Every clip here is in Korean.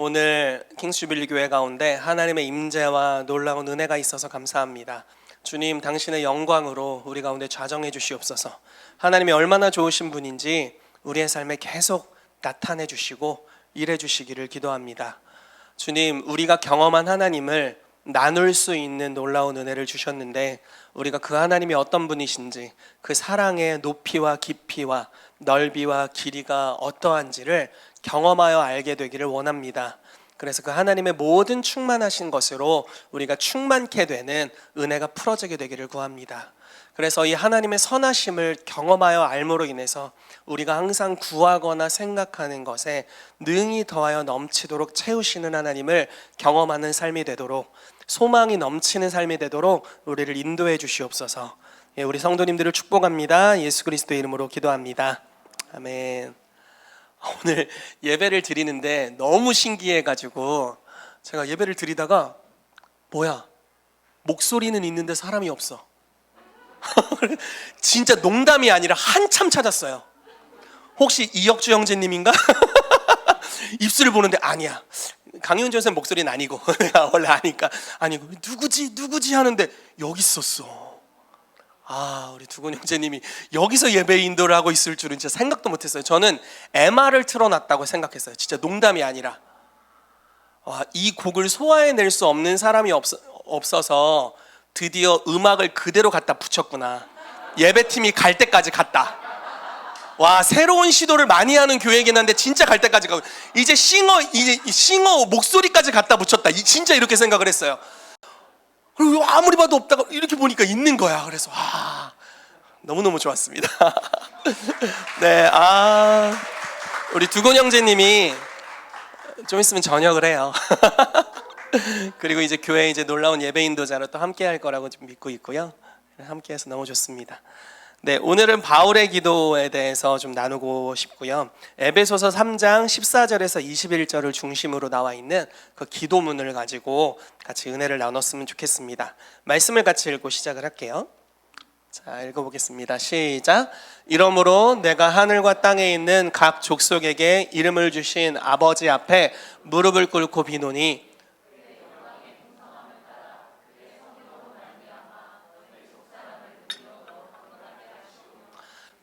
오늘 킹스주빌리 교회 가운데 하나님의 임재와 놀라운 은혜가 있어서 감사합니다. 주님, 당신의 영광으로 우리 가운데 좌정해 주시옵소서. 하나님이 얼마나 좋으신 분인지 우리의 삶에 계속 나타내 주시고 일해 주시기를 기도합니다. 주님, 우리가 경험한 하나님을 나눌 수 있는 놀라운 은혜를 주셨는데 우리가 그 하나님이 어떤 분이신지, 그 사랑의 높이와 깊이와 넓이와 길이가 어떠한지를 경험하여 알게 되기를 원합니다. 그래서 그 하나님의 모든 충만하신 것으로 우리가 충만케 되는 은혜가 풀어지게 되기를 구합니다. 그래서 이 하나님의 선하심을 경험하여 알므로 인해서 우리가 항상 구하거나 생각하는 것에 능히 더하여 넘치도록 채우시는 하나님을 경험하는 삶이 되도록, 소망이 넘치는 삶이 되도록 우리를 인도해 주시옵소서. 우리 성도님들을 축복합니다. 예수 그리스도의 이름으로 기도합니다. 아멘. 오늘 예배를 드리는데 너무 신기해가지고 제가 예배를 드리다가 뭐야, 목소리는 있는데 사람이 없어. 진짜 농담이 아니라 한참 찾았어요. 혹시 이혁주 형제님인가? 입술을 보는데 아니야, 강윤주 선생님 목소리는 아니고 내가 원래 아니까 아니고 누구지 하는데 여기 있었어. 우리 두곤 형제님이 여기서 예배 인도를 하고 있을 줄은 진짜 생각도 못했어요. 저는 MR을 틀어놨다고 생각했어요. 진짜 농담이 아니라. 이 곡을 소화해낼 수 없는 사람이 없어서 드디어 음악을 그대로 갖다 붙였구나. 예배팀이 갈 때까지 갔다. 와, 새로운 시도를 많이 하는 교회이긴 한데 진짜 갈 때까지 가고, 이제 싱어 목소리까지 갖다 붙였다. 진짜 이렇게 생각을 했어요. 그리고 아무리 봐도 없다가 이렇게 보니까 있는 거야. 그래서 너무너무 좋았습니다. 네, 우리 두곤 형제님이 좀 있으면 전역을 해요. 그리고 이제 교회 이제 놀라운 예배 인도자로 또 함께 할 거라고 좀 믿고 있고요. 함께해서 너무 좋습니다. 네, 오늘은 바울의 기도에 대해서 좀 나누고 싶고요. 에베소서 3장 14절에서 21절을 중심으로 나와 있는 그 기도문을 가지고 같이 은혜를 나눴으면 좋겠습니다. 말씀을 같이 읽고 시작을 할게요. 자, 읽어보겠습니다. 시작. 이러므로 내가 하늘과 땅에 있는 각 족속에게 이름을 주신 아버지 앞에 무릎을 꿇고 비노니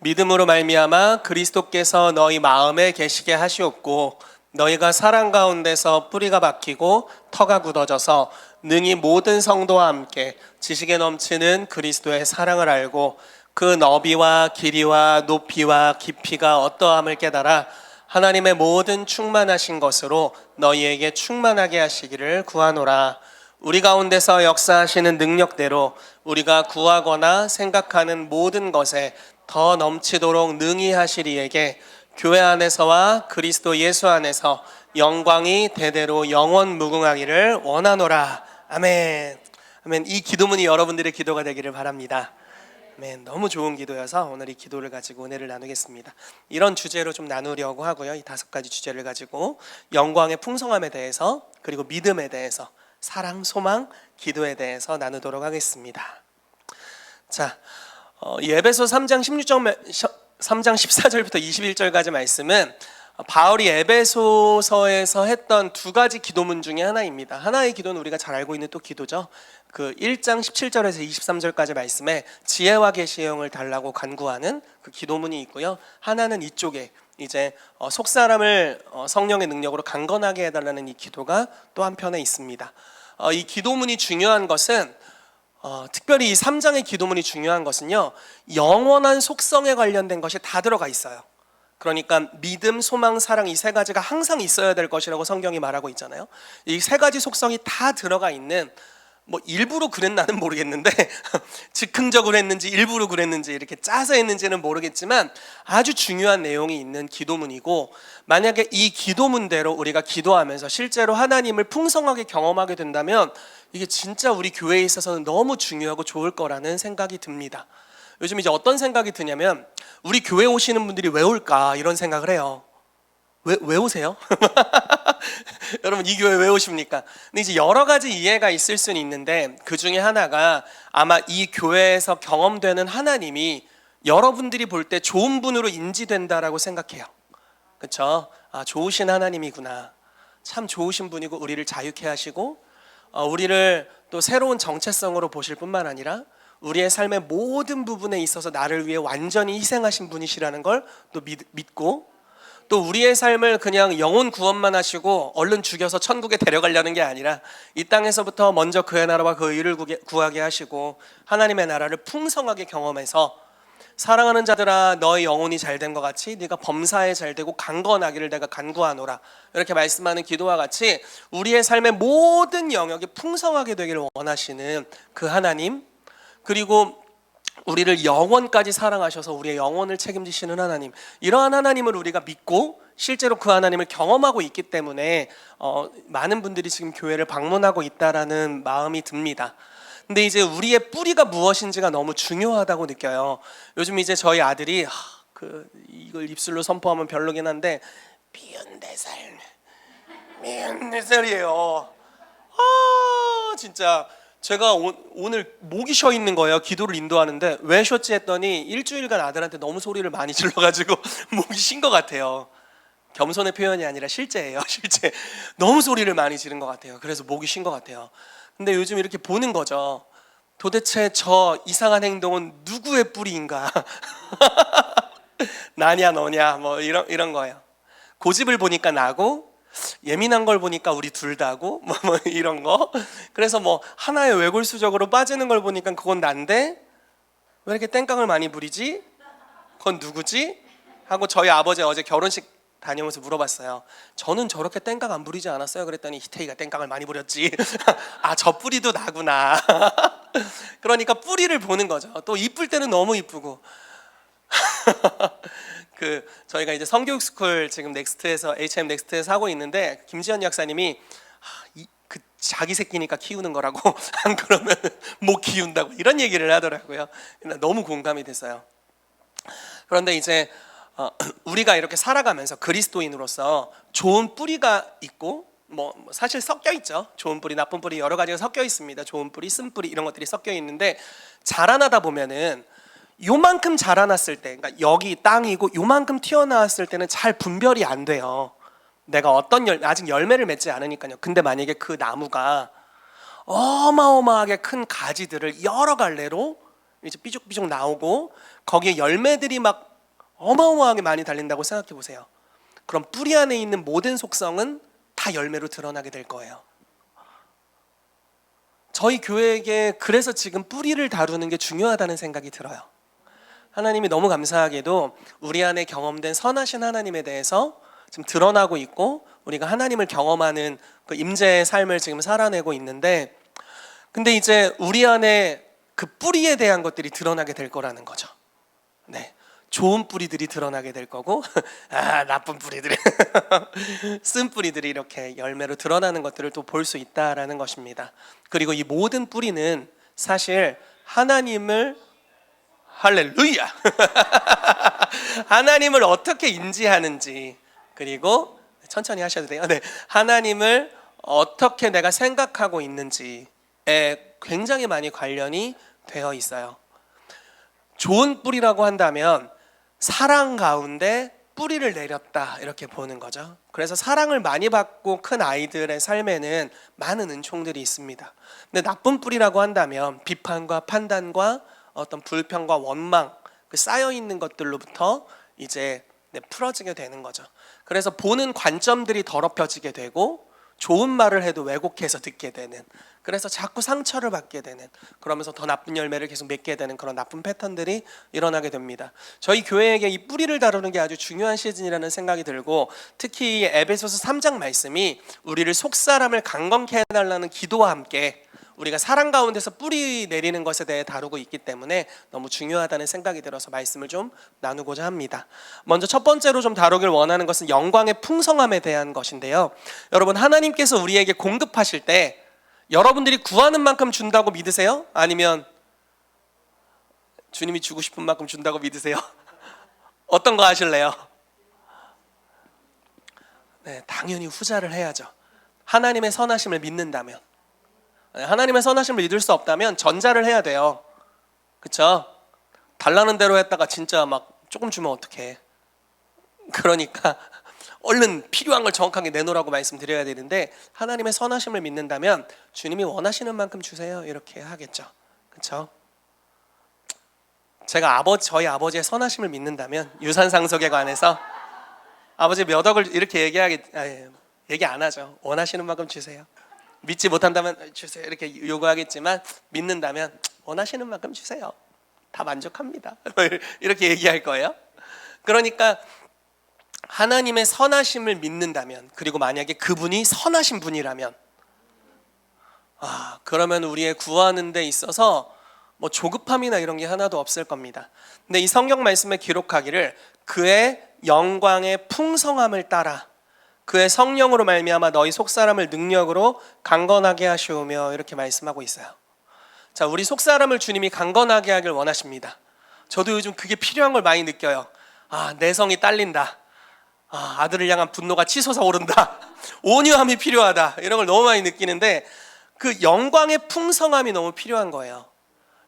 믿음으로 말미암아 그리스도께서 너희 마음에 계시게 하시옵고 너희가 사랑 가운데서 뿌리가 박히고 터가 굳어져서 능히 모든 성도와 함께 지식에 넘치는 그리스도의 사랑을 알고 그 너비와 길이와 높이와 깊이가 어떠함을 깨달아 하나님의 모든 충만하신 것으로 너희에게 충만하게 하시기를 구하노라. 우리 가운데서 역사하시는 능력대로 우리가 구하거나 생각하는 모든 것에 더 넘치도록 능히 하시리에게 교회 안에서와 그리스도 예수 안에서 영광이 대대로 영원 무궁하기를 원하노라. 아멘. 아멘. 이 기도문이 여러분들의 기도가 되기를 바랍니다. 아멘. 너무 좋은 기도여서 오늘 이 기도를 가지고 은혜를 나누겠습니다. 이런 주제로 좀 나누려고 하고요. 이 5가지 주제를 가지고 영광의 풍성함에 대해서, 그리고 믿음에 대해서, 사랑, 소망, 기도에 대해서 나누도록 하겠습니다. 자, 에베소 3장 14절부터 21절까지 말씀은 바울이 에베소서에서 했던 2가지 기도문 중에 하나입니다. 하나의 기도는 우리가 잘 알고 있는 또 기도죠. 그 1장 17절에서 23절까지 말씀에 지혜와 계시의 영을 달라고 간구하는 그 기도문이 있고요. 하나는 이쪽에 이제 속사람을 성령의 능력으로 강건하게 해달라는 이 기도가 또 한편에 있습니다. 이 기도문이 중요한 것은 특별히 이 3장의 기도문이 중요한 것은요, 영원한 속성에 관련된 것이 다 들어가 있어요. 그러니까 믿음, 소망, 사랑, 이 3가지가 항상 있어야 될 것이라고 성경이 말하고 있잖아요. 이 3가지 속성이 다 들어가 있는, 일부러 그랬나는 모르겠는데 즉흥적으로 했는지 일부러 그랬는지 이렇게 짜서 했는지는 모르겠지만 아주 중요한 내용이 있는 기도문이고, 만약에 이 기도문대로 우리가 기도하면서 실제로 하나님을 풍성하게 경험하게 된다면 이게 진짜 우리 교회에 있어서는 너무 중요하고 좋을 거라는 생각이 듭니다. 요즘 이제 어떤 생각이 드냐면, 우리 교회 오시는 분들이 왜 올까 이런 생각을 해요. 왜 오세요? 여러분, 이 교회 왜 오십니까? 근데 이제 여러 가지 이해가 있을 수는 있는데, 그 중에 하나가 아마 이 교회에서 경험되는 하나님이 여러분들이 볼 때 좋은 분으로 인지된다라고 생각해요. 그렇죠? 좋으신 하나님이구나. 참 좋으신 분이고 우리를 자유케 하시고 우리를 또 새로운 정체성으로 보실 뿐만 아니라 우리의 삶의 모든 부분에 있어서 나를 위해 완전히 희생하신 분이시라는 걸 또 믿고, 또 우리의 삶을 그냥 영혼 구원만 하시고 얼른 죽여서 천국에 데려가려는 게 아니라 이 땅에서부터 먼저 그의 나라와 그 의를 구하게 하시고 하나님의 나라를 풍성하게 경험해서 사랑하는 자들아 너의 영혼이 잘된 것 같이 네가 범사에 잘되고 강건하기를 내가 간구하노라, 이렇게 말씀하는 기도와 같이 우리의 삶의 모든 영역이 풍성하게 되기를 원하시는 그 하나님, 그리고 우리를 영원까지 사랑하셔서 우리의 영혼을 책임지시는 하나님, 이러한 하나님을 우리가 믿고 실제로 그 하나님을 경험하고 있기 때문에 많은 분들이 지금 교회를 방문하고 있다라는 마음이 듭니다. 근데 이제 우리의 뿌리가 무엇인지가 너무 중요하다고 느껴요. 요즘 이제 저희 아들이 이걸 입술로 선포하면 별로긴 한데 미운 4살이에요. 진짜 제가 오늘 목이 쉬어 있는 거예요. 기도를 인도하는데 왜 쉬었지 했더니 일주일간 아들한테 너무 소리를 많이 질러가지고 목이 쉰 것 같아요. 겸손의 표현이 아니라 실제예요. 실제 너무 소리를 많이 지른 것 같아요. 그래서 목이 쉰 것 같아요. 근데 요즘 이렇게 보는 거죠. 도대체 저 이상한 행동은 누구의 뿌리인가? 나냐 너냐 뭐 이런 거예요. 고집을 보니까 나고, 예민한 걸 보니까 우리 둘 다고, 뭐 이런 거. 그래서 뭐 하나의 외골수적으로 빠지는 걸 보니까 그건 난데 왜 이렇게 땡깡을 많이 부리지? 그건 누구지? 하고 저희 아버지 어제 결혼식 다녀오면서 물어봤어요. 저는 저렇게 땡깡 안 부리지 않았어요? 그랬더니 희태이가 땡깡을 많이 부렸지. 저 뿌리도 나구나. 그러니까 뿌리를 보는 거죠. 또 이쁠 때는 너무 이쁘고. 저희가 이제 성교육 스쿨 지금 넥스트에서 HM 넥스트에서 하고 있는데 김지현 약사님이 자기 새끼니까 키우는 거라고 안 그러면 못 키운다고 이런 얘기를 하더라고요. 너무 공감이 됐어요. 그런데 이제 우리가 이렇게 살아가면서 그리스도인으로서 좋은 뿌리가 있고 뭐 사실 섞여 있죠. 좋은 뿌리, 나쁜 뿌리 여러 가지가 섞여 있습니다. 좋은 뿌리, 쓴 뿌리 이런 것들이 섞여 있는데 자라나다 보면은 요만큼 자라났을 때, 그러니까 여기 땅이고 요만큼 튀어나왔을 때는 잘 분별이 안 돼요. 내가 아직 열매를 맺지 않으니까요. 근데 만약에 그 나무가 어마어마하게 큰 가지들을 여러 갈래로 이제 삐죽삐죽 나오고 거기에 열매들이 막 어마어마하게 많이 달린다고 생각해 보세요. 그럼 뿌리 안에 있는 모든 속성은 다 열매로 드러나게 될 거예요. 저희 교회에게 그래서 지금 뿌리를 다루는 게 중요하다는 생각이 들어요. 하나님이 너무 감사하게도 우리 안에 경험된 선하신 하나님에 대해서 지금 드러나고 있고 우리가 하나님을 경험하는 그 임재의 삶을 지금 살아내고 있는데, 근데 이제 우리 안에 그 뿌리에 대한 것들이 드러나게 될 거라는 거죠. 네, 좋은 뿌리들이 드러나게 될 거고 나쁜 뿌리들이 쓴 뿌리들이 이렇게 열매로 드러나는 것들을 또 볼 수 있다라는 것입니다. 그리고 이 모든 뿌리는 사실 하나님을 할렐루야 하나님을 어떻게 인지하는지, 그리고 천천히 하셔도 돼요. 네, 하나님을 어떻게 내가 생각하고 있는지에 굉장히 많이 관련이 되어 있어요. 좋은 뿌리라고 한다면 사랑 가운데 뿌리를 내렸다 이렇게 보는 거죠. 그래서 사랑을 많이 받고 큰 아이들의 삶에는 많은 은총들이 있습니다. 근데 나쁜 뿌리라고 한다면 비판과 판단과 어떤 불평과 원망, 쌓여 있는 것들로부터 이제 풀어지게 되는 거죠. 그래서 보는 관점들이 더럽혀지게 되고 좋은 말을 해도 왜곡해서 듣게 되는, 그래서 자꾸 상처를 받게 되는, 그러면서 더 나쁜 열매를 계속 맺게 되는 그런 나쁜 패턴들이 일어나게 됩니다. 저희 교회에게 이 뿌리를 다루는 게 아주 중요한 시즌이라는 생각이 들고, 특히 에베소서 3장 말씀이 우리를 속사람을 강건케 해달라는 기도와 함께 우리가 사랑 가운데서 뿌리 내리는 것에 대해 다루고 있기 때문에 너무 중요하다는 생각이 들어서 말씀을 좀 나누고자 합니다. 먼저 첫 번째로 좀 다루길 원하는 것은 영광의 풍성함에 대한 것인데요. 여러분, 하나님께서 우리에게 공급하실 때 여러분들이 구하는 만큼 준다고 믿으세요? 아니면 주님이 주고 싶은 만큼 준다고 믿으세요? 어떤 거 하실래요? 네, 당연히 후자를 해야죠. 하나님의 선하심을 믿는다면. 하나님의 선하심을 믿을 수 없다면 전자를 해야 돼요. 그쵸? 달라는 대로 했다가 진짜 막 조금 주면 어떡해. 그러니까 얼른 필요한 걸 정확하게 내놓으라고 말씀드려야 되는데, 하나님의 선하심을 믿는다면 주님이 원하시는 만큼 주세요 이렇게 하겠죠. 그렇죠? 제가 저희 아버지의 선하심을 믿는다면 유산상속에 관해서 아버지 몇 억을 이렇게 얘기 안 하죠. 원하시는 만큼 주세요. 믿지 못한다면 주세요 이렇게 요구하겠지만, 믿는다면 원하시는 만큼 주세요. 다 만족합니다. 이렇게 얘기할 거예요. 그러니까 하나님의 선하심을 믿는다면, 그리고 만약에 그분이 선하신 분이라면, 그러면 우리의 구하는 데 있어서 뭐 조급함이나 이런 게 하나도 없을 겁니다. 근데 이 성경 말씀에 기록하기를 그의 영광의 풍성함을 따라 그의 성령으로 말미암아 너희 속사람을 능력으로 강건하게 하시오며 이렇게 말씀하고 있어요. 자, 우리 속사람을 주님이 강건하게 하길 원하십니다. 저도 요즘 그게 필요한 걸 많이 느껴요. 내성이 딸린다. 아들을 향한 분노가 치솟아 오른다. 온유함이 필요하다. 이런 걸 너무 많이 느끼는데, 그 영광의 풍성함이 너무 필요한 거예요.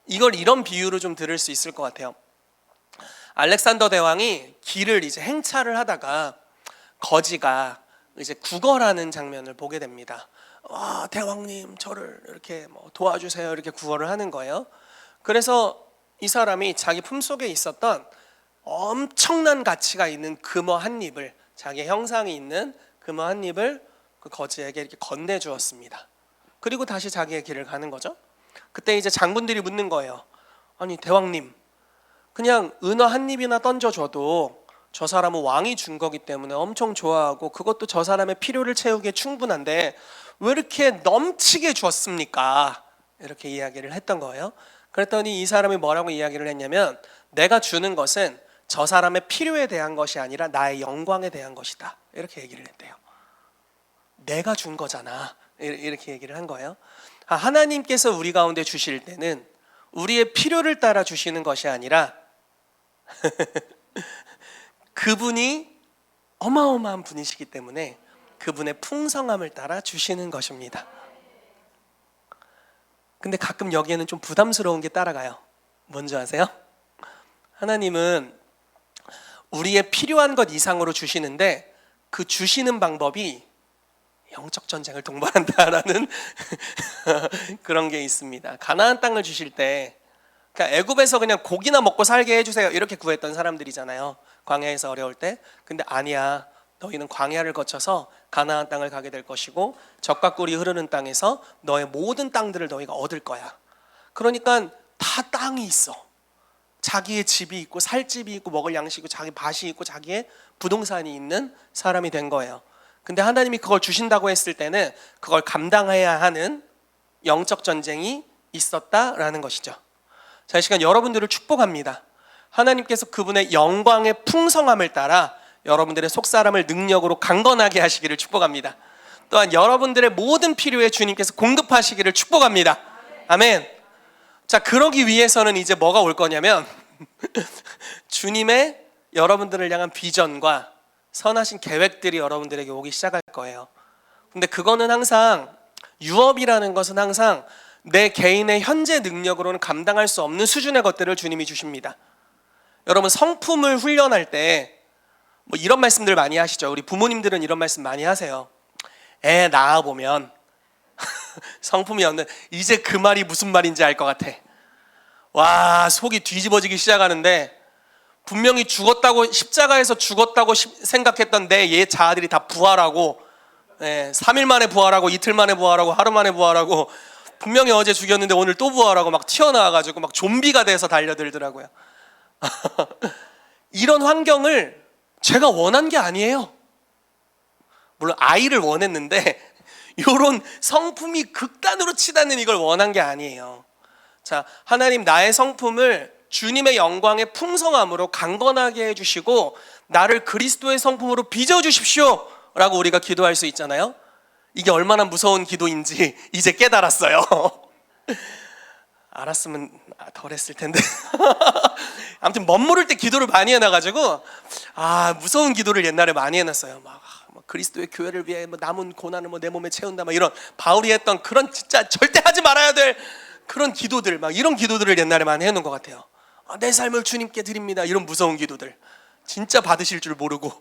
이걸 이런 비유로 좀 들을 수 있을 것 같아요. 알렉산더 대왕이 길을 이제 행차를 하다가 거지가 이제 구걸하는 장면을 보게 됩니다. 대왕님 저를 이렇게 도와주세요 이렇게 구걸을 하는 거예요. 그래서 이 사람이 자기 품속에 있었던 엄청난 가치가 있는 금어 한 입을, 자기 형상이 있는 금어 한 입을 그 거지에게 이렇게 건네주었습니다. 그리고 다시 자기의 길을 가는 거죠. 그때 이제 장군들이 묻는 거예요. 아니 대왕님, 그냥 은어 한 입이나 던져줘도 저 사람은 왕이 준 거기 때문에 엄청 좋아하고 그것도 저 사람의 필요를 채우기에 충분한데 왜 이렇게 넘치게 주었습니까? 이렇게 이야기를 했던 거예요. 그랬더니 이 사람이 뭐라고 이야기를 했냐면, 내가 주는 것은 저 사람의 필요에 대한 것이 아니라 나의 영광에 대한 것이다 이렇게 얘기를 했대요. 내가 준 거잖아 이렇게 얘기를 한 거예요. 하나님께서 우리 가운데 주실 때는 우리의 필요를 따라 주시는 것이 아니라 그분이 어마어마한 분이시기 때문에 그분의 풍성함을 따라 주시는 것입니다. 근데 가끔 여기에는 좀 부담스러운 게 따라가요. 뭔지 아세요? 하나님은 우리의 필요한 것 이상으로 주시는데 그 주시는 방법이 영적 전쟁을 동반한다라는 그런 게 있습니다. 가나안 땅을 주실 때, 그러니까 애굽에서 그냥 고기나 먹고 살게 해주세요 이렇게 구했던 사람들이잖아요. 광야에서 어려울 때. 근데 아니야, 너희는 광야를 거쳐서 가나안 땅을 가게 될 것이고 젖과 꿀이 흐르는 땅에서 너의 모든 땅들을 너희가 얻을 거야. 그러니까 다 땅이 있어. 자기의 집이 있고 살 집이 있고 먹을 양식이 있고 자기 밭이 있고 자기의 부동산이 있는 사람이 된 거예요. 근데 하나님이 그걸 주신다고 했을 때는 그걸 감당해야 하는 영적 전쟁이 있었다라는 것이죠. 자, 이 시간 여러분들을 축복합니다. 하나님께서 그분의 영광의 풍성함을 따라 여러분들의 속사람을 능력으로 강건하게 하시기를 축복합니다. 또한 여러분들의 모든 필요에 주님께서 공급하시기를 축복합니다. 아멘. 자, 그러기 위해서는 이제 뭐가 올 거냐면 주님의 여러분들을 향한 비전과 선하신 계획들이 여러분들에게 오기 시작할 거예요. 근데 그거는 항상, 유업이라는 것은 항상 내 개인의 현재 능력으로는 감당할 수 없는 수준의 것들을 주님이 주십니다. 여러분, 성품을 훈련할 때 뭐 이런 말씀들 많이 하시죠. 우리 부모님들은 이런 말씀 많이 하세요. 애 낳아보면 성품이 없는, 이제 그 말이 무슨 말인지 알 것 같아. 와, 속이 뒤집어지기 시작하는데 분명히 죽었다고, 십자가에서 죽었다고 생각했던 내 옛 자아들이 다 부활하고, 3일 만에 부활하고 이틀 만에 부활하고 하루 만에 부활하고, 분명히 어제 죽였는데 오늘 또 부활하고 막 튀어나와가지고 막 좀비가 돼서 달려들더라고요. 이런 환경을 제가 원한 게 아니에요. 물론 아이를 원했는데 이런 성품이 극단으로 치닫는 이걸 원한 게 아니에요. 자, 하나님, 나의 성품을 주님의 영광의 풍성함으로 강건하게 해주시고 나를 그리스도의 성품으로 빚어주십시오 라고 우리가 기도할 수 있잖아요. 이게 얼마나 무서운 기도인지 이제 깨달았어요. 알았으면 덜 했을 텐데. 아무튼 멋모를 때 기도를 많이 해놔가지고 무서운 기도를 옛날에 많이 해놨어요. 막 그리스도의 교회를 위해 남은 고난을 내 몸에 채운다, 막 이런 바울이 했던 그런 진짜 절대 하지 말아야 될 그런 기도들, 막 이런 기도들을 옛날에 많이 해놓은 것 같아요. 내 삶을 주님께 드립니다, 이런 무서운 기도들 진짜 받으실 줄 모르고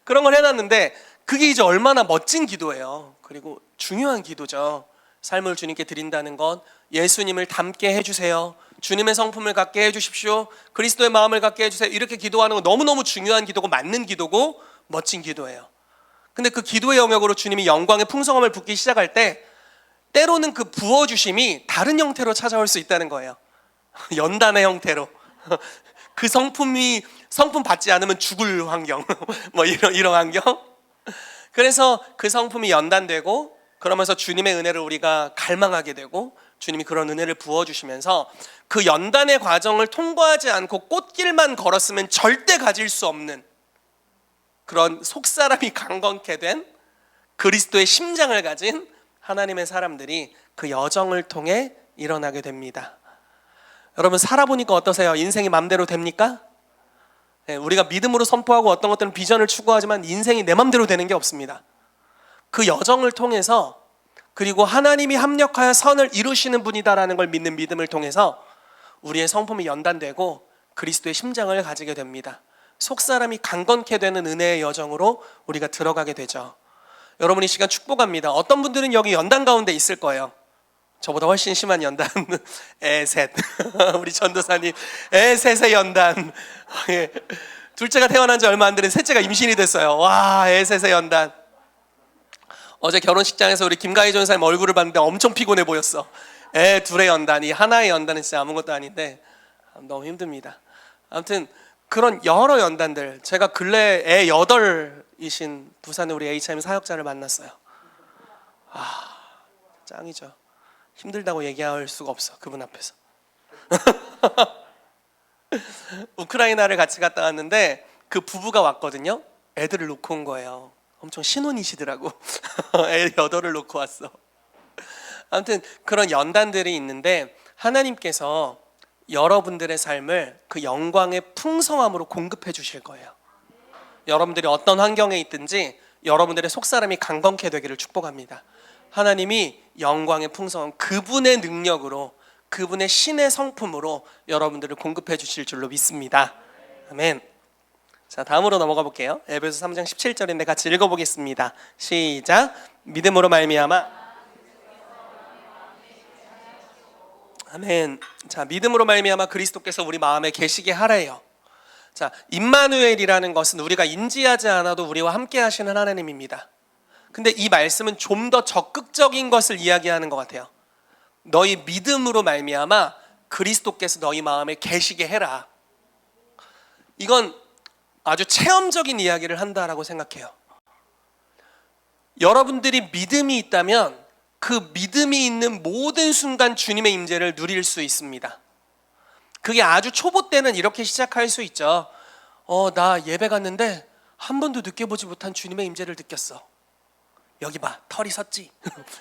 그런 걸 해놨는데 그게 이제 얼마나 멋진 기도예요. 그리고 중요한 기도죠. 삶을 주님께 드린다는 건 예수님을 닮게 해주세요, 주님의 성품을 갖게 해주십시오, 그리스도의 마음을 갖게 해주세요, 이렇게 기도하는 건 너무너무 중요한 기도고 맞는 기도고 멋진 기도예요. 근데 그 기도의 영역으로 주님이 영광의 풍성함을 붓기 시작할 때 때로는 그 부어주심이 다른 형태로 찾아올 수 있다는 거예요. 연단의 형태로. 그 성품 받지 않으면 죽을 환경, 뭐 이런 환경. 그래서 그 성품이 연단되고 그러면서 주님의 은혜를 우리가 갈망하게 되고 주님이 그런 은혜를 부어주시면서 그 연단의 과정을 통과하지 않고 꽃길만 걸었으면 절대 가질 수 없는 그런 속사람이 강건케 된 그리스도의 심장을 가진 하나님의 사람들이 그 여정을 통해 일어나게 됩니다. 여러분 살아보니까 어떠세요? 인생이 맘대로 됩니까? 네, 우리가 믿음으로 선포하고 어떤 것들은 비전을 추구하지만 인생이 내 맘대로 되는 게 없습니다. 그 여정을 통해서 그리고 하나님이 합력하여 선을 이루시는 분이다라는 걸 믿는 믿음을 통해서 우리의 성품이 연단되고 그리스도의 심장을 가지게 됩니다. 속사람이 강건케 되는 은혜의 여정으로 우리가 들어가게 되죠. 여러분 이 시간 축복합니다. 어떤 분들은 여기 연단 가운데 있을 거예요. 저보다 훨씬 심한 연단. 애셋. 우리 전도사님 애셋의 연단. 둘째가 태어난 지 얼마 안 되는 셋째가 임신이 됐어요. 와, 애셋의 연단. 어제 결혼식장에서 우리 김가희 전사님 얼굴을 봤는데 엄청 피곤해 보였어. 애 둘의 연단이 하나의 연단은 진짜 아무것도 아닌데 너무 힘듭니다. 아무튼 그런 여러 연단들, 제가 근래 애 8이신 부산의 우리 HM 사역자를 만났어요. 짱이죠. 힘들다고 얘기할 수가 없어, 그분 앞에서. 우크라이나를 같이 갔다 왔는데 그 부부가 왔거든요. 애들을 놓고 온 거예요. 엄청 신혼이시더라고. 애 8을 놓고 왔어. 아무튼 그런 연단들이 있는데 하나님께서 여러분들의 삶을 그 영광의 풍성함으로 공급해 주실 거예요. 여러분들이 어떤 환경에 있든지 여러분들의 속사람이 강건케 되기를 축복합니다. 하나님이 영광의 풍성함, 그분의 능력으로, 그분의 신의 성품으로 여러분들을 공급해 주실 줄로 믿습니다. 아멘. 자, 다음으로 넘어가 볼게요. 에베소 3장 17절인데 같이 읽어보겠습니다. 시작. 믿음으로 말미암아. 아멘. 자, 믿음으로 말미암아 그리스도께서 우리 마음에 계시게 하래요. 자, 임마누엘이라는 것은 우리가 인지하지 않아도 우리와 함께 하시는 하나님입니다. 근데 이 말씀은 좀 더 적극적인 것을 이야기하는 것 같아요. 너희 믿음으로 말미암아 그리스도께서 너희 마음에 계시게 해라. 이건 아주 체험적인 이야기를 한다라고 생각해요. 여러분들이 믿음이 있다면 그 믿음이 있는 모든 순간 주님의 임재를 누릴 수 있습니다. 그게 아주 초보 때는 이렇게 시작할 수 있죠. 나 예배 갔는데 한 번도 느껴보지 못한 주님의 임재를 느꼈어. 여기 봐, 털이 섰지.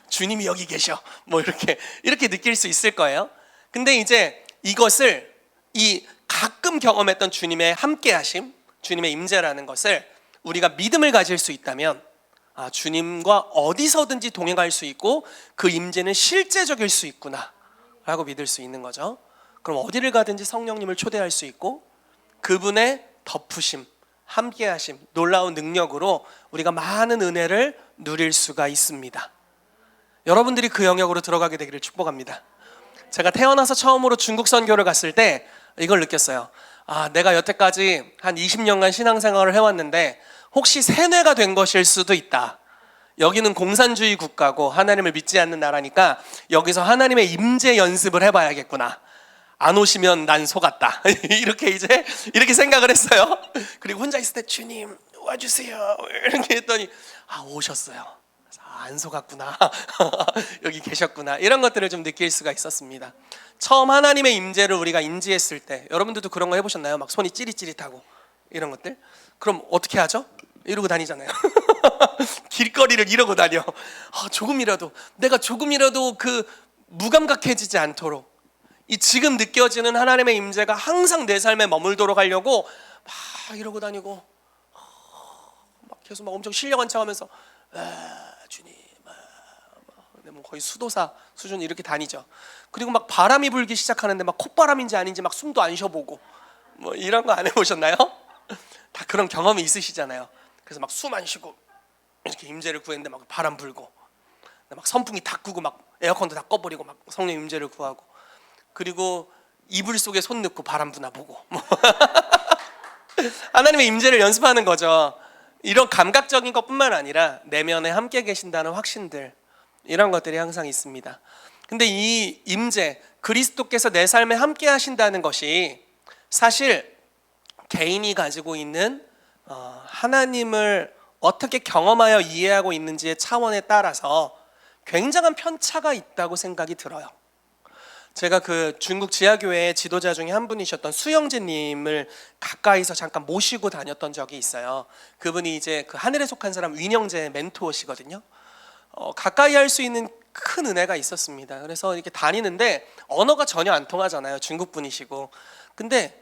주님이 여기 계셔. 뭐 이렇게 느낄 수 있을 거예요. 근데 이제 이것을 이 가끔 경험했던 주님의 함께하심, 주님의 임재라는 것을 우리가 믿음을 가질 수 있다면 주님과 어디서든지 동행할 수 있고 그 임재는 실제적일 수 있구나 라고 믿을 수 있는 거죠. 그럼 어디를 가든지 성령님을 초대할 수 있고 그분의 덮으심, 함께하심, 놀라운 능력으로 우리가 많은 은혜를 누릴 수가 있습니다. 여러분들이 그 영역으로 들어가게 되기를 축복합니다. 제가 태어나서 처음으로 중국 선교를 갔을 때 이걸 느꼈어요. 내가 여태까지 한 20년간 신앙생활을 해왔는데 혹시 세뇌가 된 것일 수도 있다. 여기는 공산주의 국가고 하나님을 믿지 않는 나라니까 여기서 하나님의 임재 연습을 해봐야겠구나. 안 오시면 난 속았다. 이렇게 생각을 했어요. 그리고 혼자 있을 때 주님 와주세요 이렇게 했더니 오셨어요. 안 속았구나. 여기 계셨구나. 이런 것들을 좀 느낄 수가 있었습니다. 처음 하나님의 임재를 우리가 인지했을 때, 여러분들도 그런 거 해보셨나요? 막 손이 찌릿찌릿하고 이런 것들. 그럼 어떻게 하죠? 이러고 다니잖아요. 길거리를 이러고 다녀. 내가 조금이라도 그 무감각해지지 않도록 이 지금 느껴지는 하나님의 임재가 항상 내 삶에 머물도록 하려고 막 이러고 다니고 막 계속 막 엄청 실력한 척하면서 주님 뭐 거의 수도사 수준 이렇게 다니죠. 그리고 막 바람이 불기 시작하는데 막 콧바람인지 아닌지 막 숨도 안 쉬어보고 뭐 이런 거 안 해보셨나요? 다 그런 경험이 있으시잖아요. 그래서 막 숨 안 쉬고 이렇게 임재를 구했는데 막 바람 불고 막 선풍기 다 끄고 막 에어컨도 다 꺼버리고 막 성령 임재를 구하고, 그리고 이불 속에 손 넣고 바람 부나 보고 하나님의 임재를 연습하는 거죠. 이런 감각적인 것뿐만 아니라 내면에 함께 계신다는 확신들, 이런 것들이 항상 있습니다. 근데 이 임재, 그리스도께서 내 삶에 함께 하신다는 것이 사실 개인이 가지고 있는 하나님을 어떻게 경험하여 이해하고 있는지의 차원에 따라서 굉장한 편차가 있다고 생각이 들어요. 제가 그 중국 지하교회 지도자 중에 한 분이셨던 수영재님을 가까이서 잠깐 모시고 다녔던 적이 있어요. 그분이 이제 그 하늘에 속한 사람 위영재 멘토시거든요. 가까이 할 수 있는 큰 은혜가 있었습니다. 그래서 이렇게 다니는데 언어가 전혀 안 통하잖아요. 중국 분이시고. 근데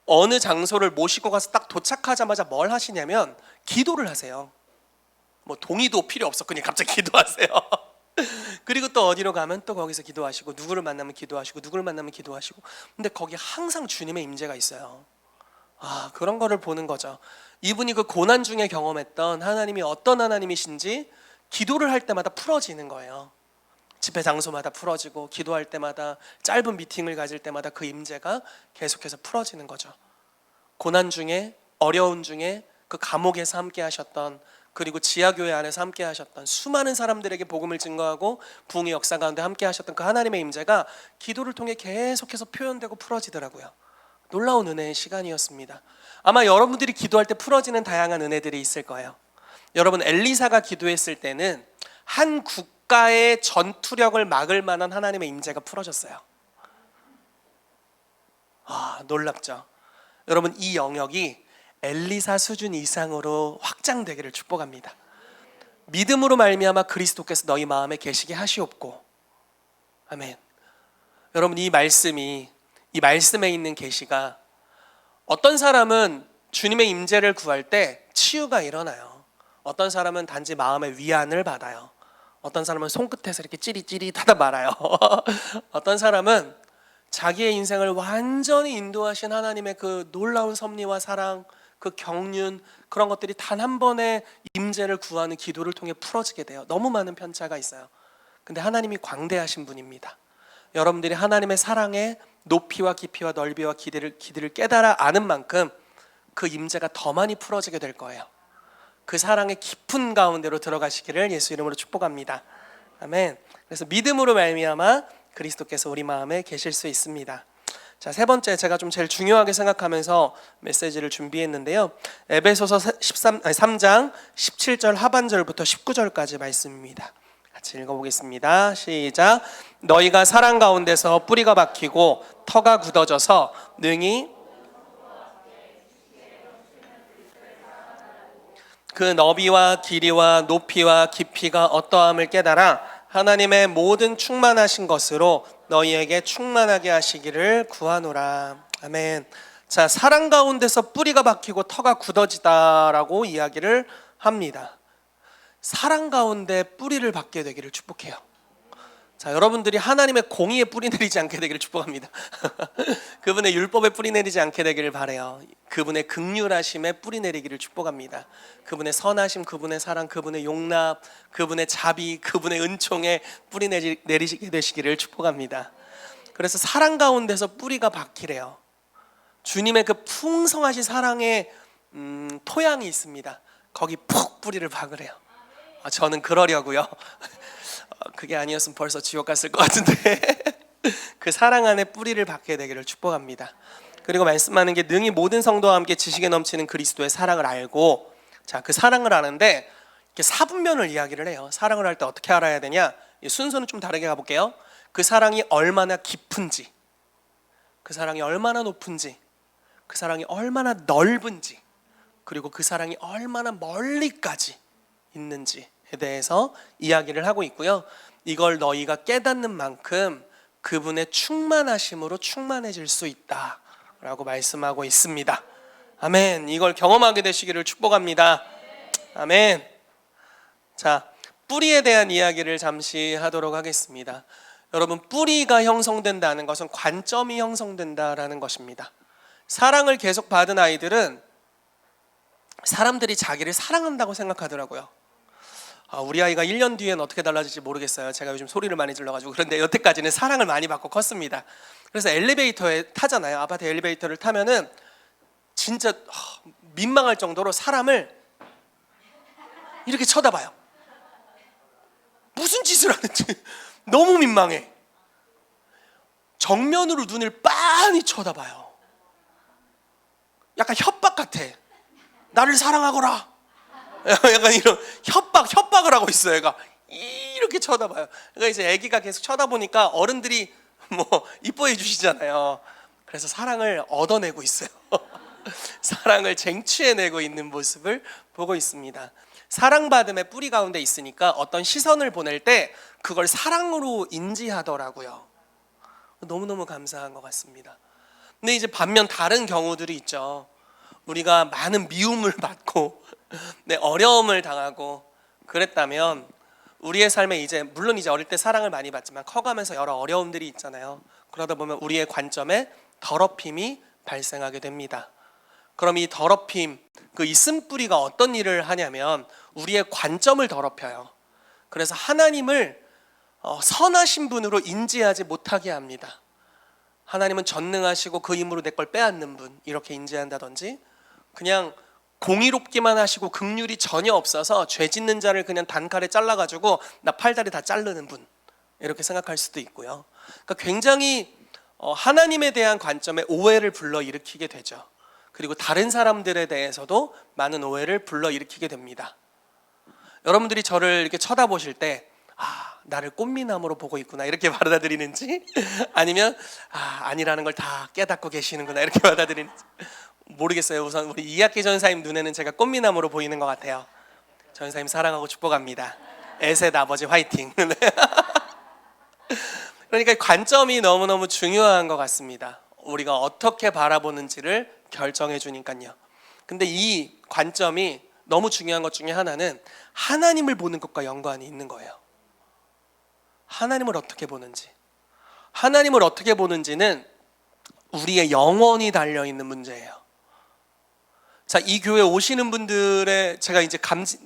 어느 장소를 모시고 가서 딱 도착하자마자 뭘 하시냐면 기도를 하세요. 뭐 동의도 필요 없어, 그냥 갑자기 기도하세요. 그리고 또 어디로 가면 또 거기서 기도하시고, 누구를 만나면 기도하시고, 누구를 만나면 기도하시고. 근데 거기 항상 주님의 임재가 있어요. 그런 거를 보는 거죠. 이분이 그 고난 중에 경험했던 하나님이 어떤 하나님이신지 기도를 할 때마다 풀어지는 거예요. 집회 장소마다 풀어지고, 기도할 때마다, 짧은 미팅을 가질 때마다 그 임재가 계속해서 풀어지는 거죠. 고난 중에, 어려운 중에, 그 감옥에서 함께 하셨던, 그리고 지하교회 안에서 함께 하셨던 수많은 사람들에게 복음을 증거하고 부흥의 역사 가운데 함께 하셨던 그 하나님의 임재가 기도를 통해 계속해서 표현되고 풀어지더라고요. 놀라운 은혜의 시간이었습니다. 아마 여러분들이 기도할 때 풀어지는 다양한 은혜들이 있을 거예요. 여러분, 엘리사가 기도했을 때는 한 국가의 전투력을 막을 만한 하나님의 임재가 풀어졌어요. 놀랍죠. 여러분, 이 영역이 엘리사 수준 이상으로 확장되기를 축복합니다. 믿음으로 말미암아 그리스도께서 너희 마음에 계시게 하시옵고. 아멘. 여러분, 이 말씀에 있는 계시가, 어떤 사람은 주님의 임재를 구할 때 치유가 일어나요. 어떤 사람은 단지 마음의 위안을 받아요. 어떤 사람은 손끝에서 이렇게 찌릿찌릿하다 말아요. 어떤 사람은 자기의 인생을 완전히 인도하신 하나님의 그 놀라운 섭리와 사랑, 그 경륜, 그런 것들이 단 한 번의 임재를 구하는 기도를 통해 풀어지게 돼요. 너무 많은 편차가 있어요. 근데 하나님이 광대하신 분입니다. 여러분들이 하나님의 사랑의 높이와 깊이와 넓이와 길이를 깨달아 아는 만큼 그 임재가 더 많이 풀어지게 될 거예요. 그 사랑의 깊은 가운데로 들어가시기를 예수 이름으로 축복합니다. 아멘. 그래서 믿음으로 말미암아 그리스도께서 우리 마음에 계실 수 있습니다. 자, 세 번째, 제가 좀 제일 중요하게 생각하면서 메시지를 준비했는데요. 에베소서 3장 17절 하반절부터 19절까지 말씀입니다. 같이 읽어보겠습니다. 시작. 너희가 사랑 가운데서 뿌리가 박히고 터가 굳어져서 능히 그 너비와 길이와 높이와 깊이가 어떠함을 깨달아 하나님의 모든 충만하신 것으로 너희에게 충만하게 하시기를 구하노라. 아멘. 자, 사랑 가운데서 뿌리가 박히고 터가 굳어지다라고 이야기를 합니다. 사랑 가운데 뿌리를 박게 되기를 축복해요. 자, 여러분들이 하나님의 공의에 뿌리 내리지 않게 되기를 축복합니다. 그분의 율법에 뿌리 내리지 않게 되기를 바라요. 그분의 긍휼하심에 뿌리 내리기를 축복합니다. 그분의 선하심, 그분의 사랑, 그분의 용납, 그분의 자비, 그분의 은총에 뿌리 내리시게 되시기를 축복합니다. 그래서 사랑 가운데서 뿌리가 박히래요. 주님의 그 풍성하신 사랑의 토양이 있습니다. 거기 푹 뿌리를 박으래요. 저는 그러려고요. 그게 아니었으면 벌써 지옥 갔을 것 같은데 그 사랑 안에 뿌리를 박게 되기를 축복합니다. 그리고 말씀하는 게 능히 모든 성도와 함께 지식에 넘치는 그리스도의 사랑을 알고, 자, 그 사랑을 아는데 이렇게 사분면을 이야기를 해요. 사랑을 할 때 어떻게 알아야 되냐? 순서는 좀 다르게 가볼게요. 그 사랑이 얼마나 깊은지, 그 사랑이 얼마나 높은지, 그 사랑이 얼마나 넓은지, 그리고 그 사랑이 얼마나 멀리까지 있는지에 대해서 이야기를 하고 있고요. 이걸 너희가 깨닫는 만큼 그분의 충만하심으로 충만해질 수 있다라고 말씀하고 있습니다. 아멘. 이걸 경험하게 되시기를 축복합니다. 아멘. 자, 뿌리에 대한 이야기를 잠시 하도록 하겠습니다. 여러분, 뿌리가 형성된다는 것은 관점이 형성된다라는 것입니다. 사랑을 계속 받은 아이들은 사람들이 자기를 사랑한다고 생각하더라고요. 우리 아이가 1년 뒤엔 어떻게 달라질지 모르겠어요. 제가 요즘 소리를 많이 질러가지고. 그런데 여태까지는 사랑을 많이 받고 컸습니다. 그래서 엘리베이터에 타잖아요. 아파트 엘리베이터를 타면은 진짜 민망할 정도로 사람을 이렇게 쳐다봐요. 무슨 짓을 하는지 너무 민망해. 정면으로 눈을 빤히 쳐다봐요. 약간 협박 같아. 나를 사랑하거라. 약간 이런 협박을 하고 있어요. 얘가 이렇게 쳐다봐요. 그러니까 이제 아기가 계속 쳐다보니까 어른들이 뭐 이뻐해 주시잖아요. 그래서 사랑을 얻어내고 있어요. 사랑을 쟁취해내고 있는 모습을 보고 있습니다. 사랑받음의 뿌리 가운데 있으니까 어떤 시선을 보낼 때 그걸 사랑으로 인지하더라고요. 너무너무 감사한 것 같습니다. 근데 이제 반면 다른 경우들이 있죠. 우리가 많은 미움을 받고 어려움을 당하고 그랬다면 우리의 삶에 이제 물론 이제 어릴 때 사랑을 많이 받지만 커가면서 여러 어려움들이 있잖아요. 그러다 보면 우리의 관점에 더럽힘이 발생하게 됩니다. 그럼 이 더럽힘, 그 있음뿌리가 어떤 일을 하냐면 우리의 관점을 더럽혀요. 그래서 하나님을 선하신 분으로 인지하지 못하게 합니다. 하나님은 전능하시고 그 힘으로 내 걸 빼앗는 분, 이렇게 인지한다든지, 그냥 공의롭기만 하시고 긍휼이 전혀 없어서 죄 짓는 자를 그냥 단칼에 잘라가지고 나 팔다리 다 자르는 분, 이렇게 생각할 수도 있고요. 그러니까 굉장히 하나님에 대한 관점에 오해를 불러일으키게 되죠. 그리고 다른 사람들에 대해서도 많은 오해를 불러일으키게 됩니다. 여러분들이 저를 이렇게 쳐다보실 때 나를 꽃미남으로 보고 있구나 이렇게 받아들이는지, 아니면 아니라는 걸 다 깨닫고 계시는구나 이렇게 받아들이는지 모르겠어요. 우선 우리 이학기 전사님 눈에는 제가 꽃미남으로 보이는 것 같아요. 전사님 사랑하고 축복합니다. 에셋 아버지 화이팅. 그러니까 관점이 너무너무 중요한 것 같습니다. 우리가 어떻게 바라보는지를 결정해 주니까요. 근데 이 관점이 너무 중요한 것 중에 하나는 하나님을 보는 것과 연관이 있는 거예요. 하나님을 어떻게 보는지. 하나님을 어떻게 보는지는 우리의 영혼이 달려있는 문제예요. 자, 이 교회 오시는 분들의 제가 이제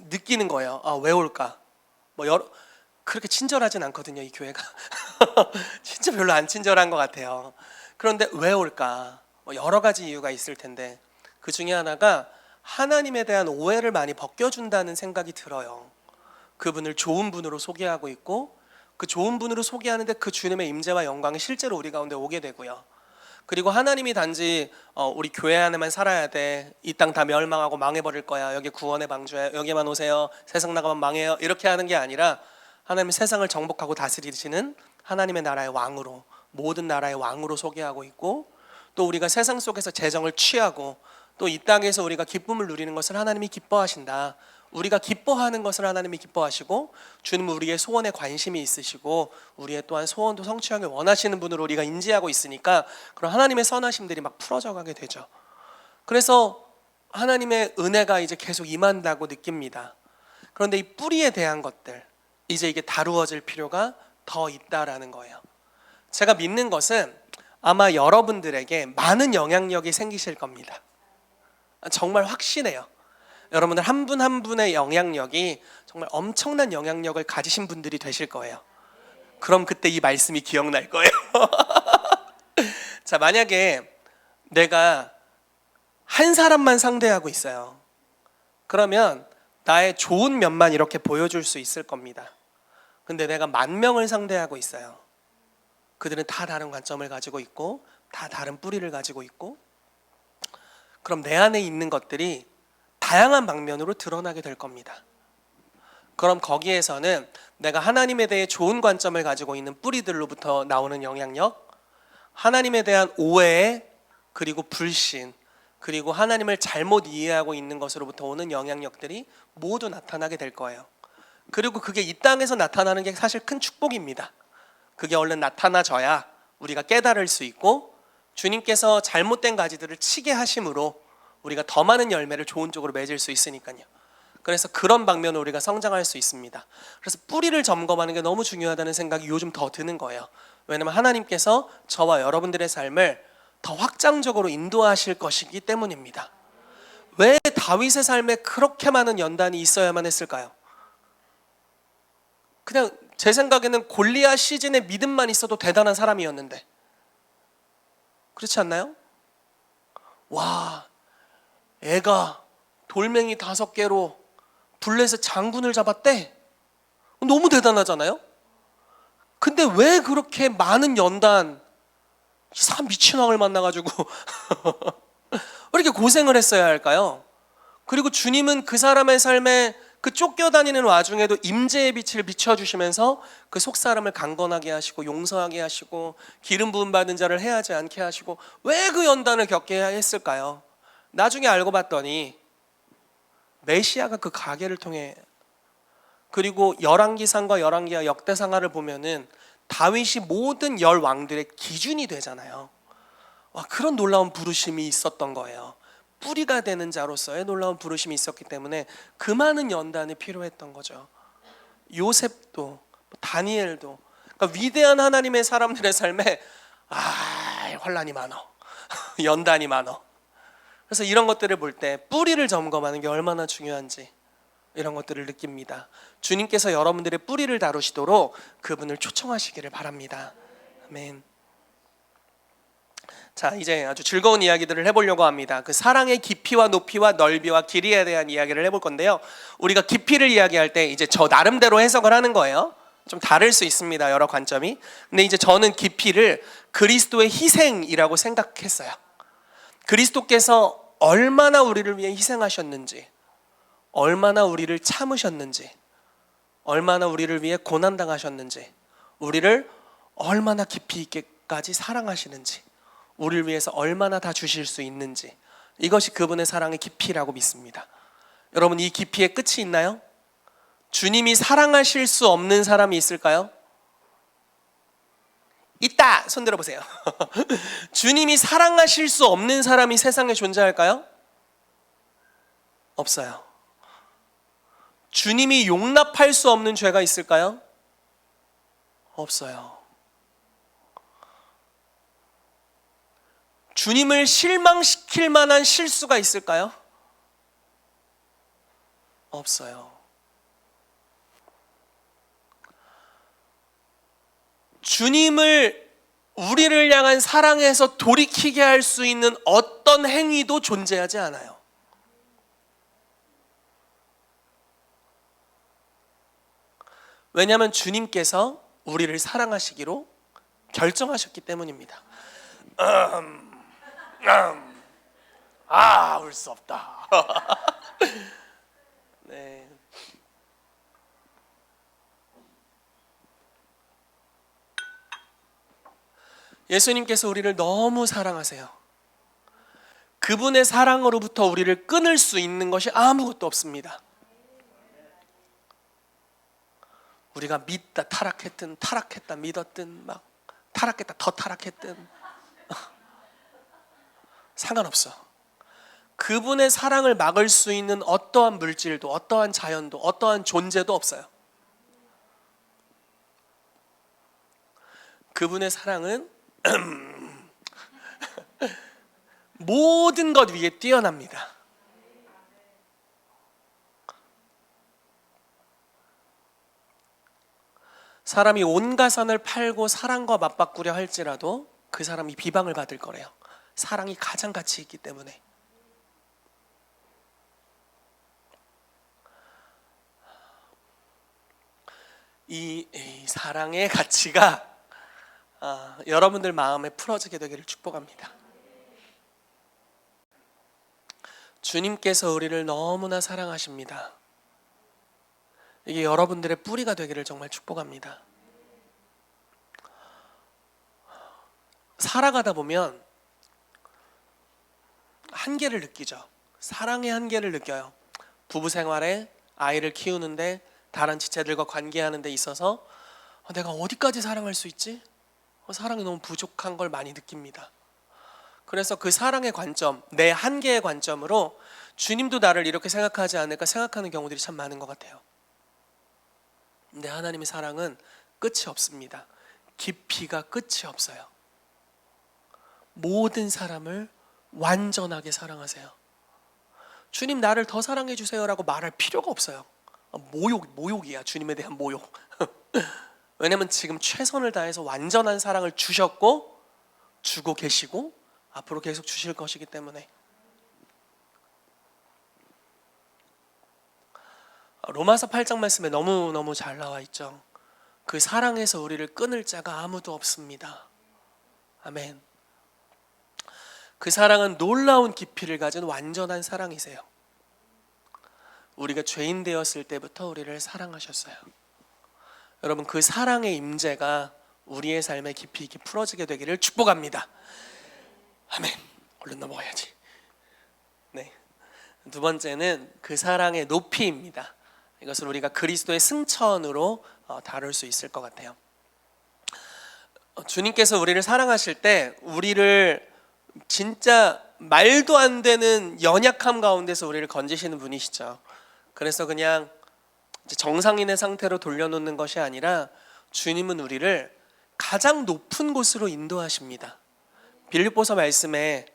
느끼는 거예요. 왜 올까? 그렇게 친절하진 않거든요, 이 교회가. 진짜 별로 안 친절한 것 같아요. 그런데 왜 올까? 여러 가지 이유가 있을 텐데 그 중에 하나가 하나님에 대한 오해를 많이 벗겨준다는 생각이 들어요. 그분을 좋은 분으로 소개하고 있고, 그 좋은 분으로 소개하는데 그 주님의 임재와 영광이 실제로 우리 가운데 오게 되고요. 그리고 하나님이 단지 우리 교회 안에만 살아야 돼, 이 땅 다 멸망하고 망해버릴 거야, 여기 구원의 방주야, 여기만 오세요, 세상 나가면 망해요, 이렇게 하는 게 아니라 하나님이 세상을 정복하고 다스리시는 하나님의 나라의 왕으로, 모든 나라의 왕으로 소개하고 있고, 또 우리가 세상 속에서 재정을 취하고 또 이 땅에서 우리가 기쁨을 누리는 것을 하나님이 기뻐하신다. 우리가 기뻐하는 것을 하나님이 기뻐하시고, 주님은 우리의 소원에 관심이 있으시고 우리의 또한 소원도 성취하길 원하시는 분으로 우리가 인지하고 있으니까 그런 하나님의 선하심들이 막 풀어져 가게 되죠. 그래서 하나님의 은혜가 이제 계속 임한다고 느낍니다. 그런데 이 뿌리에 대한 것들, 이제 이게 다루어질 필요가 더 있다라는 거예요. 제가 믿는 것은 아마 여러분들에게 많은 영향력이 생기실 겁니다. 정말 확신해요. 여러분들 한 분 한 분의 영향력이 정말 엄청난 영향력을 가지신 분들이 되실 거예요. 그럼 그때 이 말씀이 기억날 거예요. 자, 만약에 내가 한 사람만 상대하고 있어요. 그러면 나의 좋은 면만 이렇게 보여줄 수 있을 겁니다. 근데 내가 10,000명을 상대하고 있어요. 그들은 다 다른 관점을 가지고 있고 다 다른 뿌리를 가지고 있고, 그럼 내 안에 있는 것들이 다양한 방면으로 드러나게 될 겁니다. 그럼 거기에서는 내가 하나님에 대해 좋은 관점을 가지고 있는 뿌리들로부터 나오는 영향력, 하나님에 대한 오해, 그리고 불신, 그리고 하나님을 잘못 이해하고 있는 것으로부터 오는 영향력들이 모두 나타나게 될 거예요. 그리고 그게 이 땅에서 나타나는 게 사실 큰 축복입니다. 그게 얼른 나타나져야 우리가 깨달을 수 있고, 주님께서 잘못된 가지들을 치게 하심으로 우리가 더 많은 열매를 좋은 쪽으로 맺을 수 있으니까요. 그래서 그런 방면으로 우리가 성장할 수 있습니다. 그래서 뿌리를 점검하는 게 너무 중요하다는 생각이 요즘 더 드는 거예요. 왜냐면 하나님께서 저와 여러분들의 삶을 더 확장적으로 인도하실 것이기 때문입니다. 왜 다윗의 삶에 그렇게 많은 연단이 있어야만 했을까요? 그냥 제 생각에는 골리앗 시즌에 믿음만 있어도 대단한 사람이었는데, 그렇지 않나요? 와, 애가 돌멩이 5개로 블레셋 장군을 잡았대. 너무 대단하잖아요? 근데 왜 그렇게 많은 연단, 이상한 미친왕을 만나가지고 왜 이렇게 고생을 했어야 할까요? 그리고 주님은 그 사람의 삶에 그 쫓겨다니는 와중에도 임재의 빛을 비춰주시면서 그 속사람을 강건하게 하시고 용서하게 하시고 기름 부음 받은 자를 해하지 않게 하시고 왜 그 연단을 겪게 했을까요? 나중에 알고 봤더니 메시아가 그 가게를 통해, 그리고 열왕기상과 열왕기하 역대상하를 보면은 다윗이 모든 10왕들의 기준이 되잖아요. 와, 그런 놀라운 부르심이 있었던 거예요. 뿌리가 되는 자로서의 놀라운 부르심이 있었기 때문에 그 많은 연단이 필요했던 거죠. 요셉도 다니엘도, 그러니까 위대한 하나님의 사람들의 삶에 환란이 많어 연단이 많어. 그래서 이런 것들을 볼 때 뿌리를 점검하는 게 얼마나 중요한지 이런 것들을 느낍니다. 주님께서 여러분들의 뿌리를 다루시도록 그분을 초청하시기를 바랍니다. 아멘. 자, 이제 아주 즐거운 이야기들을 해보려고 합니다. 그 사랑의 깊이와 높이와 넓이와 길이에 대한 이야기를 해볼 건데요. 우리가 깊이를 이야기할 때 이제 저 나름대로 해석을 하는 거예요. 좀 다를 수 있습니다, 여러 관점이. 근데 이제 저는 깊이를 그리스도의 희생이라고 생각했어요. 그리스도께서 얼마나 우리를 위해 희생하셨는지, 얼마나 우리를 참으셨는지, 얼마나 우리를 위해 고난당하셨는지, 우리를 얼마나 깊이 있게까지 사랑하시는지, 우리를 위해서 얼마나 다 주실 수 있는지, 이것이 그분의 사랑의 깊이라고 믿습니다. 여러분, 이 깊이의 끝이 있나요? 주님이 사랑하실 수 없는 사람이 있을까요? 있다! 손 들어보세요. 주님이 사랑하실 수 없는 사람이 세상에 존재할까요? 없어요. 주님이 용납할 수 없는 죄가 있을까요? 없어요. 주님을 실망시킬 만한 실수가 있을까요? 없어요. 주님을 우리를 향한 사랑에서 돌이키게 할 수 있는 어떤 행위도 존재하지 않아요. 왜냐하면 주님께서 우리를 사랑하시기로 결정하셨기 때문입니다. 울 수 없다. 네. 예수님께서 우리를 너무 사랑하세요. 그분의 사랑으로부터 우리를 끊을 수 있는 것이 아무것도 없습니다. 우리가 믿다 타락했든 타락했다 믿었든 막 타락했다 더 타락했든 상관없어. 그분의 사랑을 막을 수 있는 어떠한 물질도 어떠한 자연도 어떠한 존재도 없어요. 그분의 사랑은 모든 것 위에 뛰어납니다. 사람이 온 가산을 팔고 사랑과 맞바꾸려 할지라도 그 사람이 비방을 받을 거래요. 사랑이 가장 가치 있기 때문에. 이 사랑의 가치가 여러분들 마음에 풀어지게 되기를 축복합니다. 주님께서 우리를 너무나 사랑하십니다. 이게 여러분들의 뿌리가 되기를 정말 축복합니다. 살아가다 보면 한계를 느끼죠. 사랑의 한계를 느껴요. 부부 생활에 아이를 키우는데 다른 지체들과 관계하는 데 있어서 내가 어디까지 사랑할 수 있지? 사랑이 너무 부족한 걸 많이 느낍니다. 그래서 그 사랑의 관점, 내 한계의 관점으로 주님도 나를 이렇게 생각하지 않을까 생각하는 경우들이 참 많은 것 같아요. 근데 하나님의 사랑은 끝이 없습니다. 깊이가 끝이 없어요. 모든 사람을 완전하게 사랑하세요. 주님 나를 더 사랑해 주세요라고 말할 필요가 없어요. 모욕이야. 주님에 대한 모욕. 왜냐면 지금 최선을 다해서 완전한 사랑을 주셨고 주고 계시고 앞으로 계속 주실 것이기 때문에. 로마서 8장 말씀에 너무너무 잘 나와 있죠. 그 사랑에서 우리를 끊을 자가 아무도 없습니다. 아멘. 그 사랑은 놀라운 깊이를 가진 완전한 사랑이세요. 우리가 죄인 되었을 때부터 우리를 사랑하셨어요. 여러분, 그 사랑의 임재가 우리의 삶에 깊이 있게 풀어지게 되기를 축복합니다. 아멘. 얼른 넘어가야지. 네. 두 번째는 그 사랑의 높이입니다. 이것을 우리가 그리스도의 승천으로 다룰 수 있을 것 같아요. 주님께서 우리를 사랑하실 때 우리를 진짜 말도 안 되는 연약함 가운데서 우리를 건지시는 분이시죠. 그래서 그냥 정상인의 상태로 돌려놓는 것이 아니라 주님은 우리를 가장 높은 곳으로 인도하십니다. 빌립보서 말씀에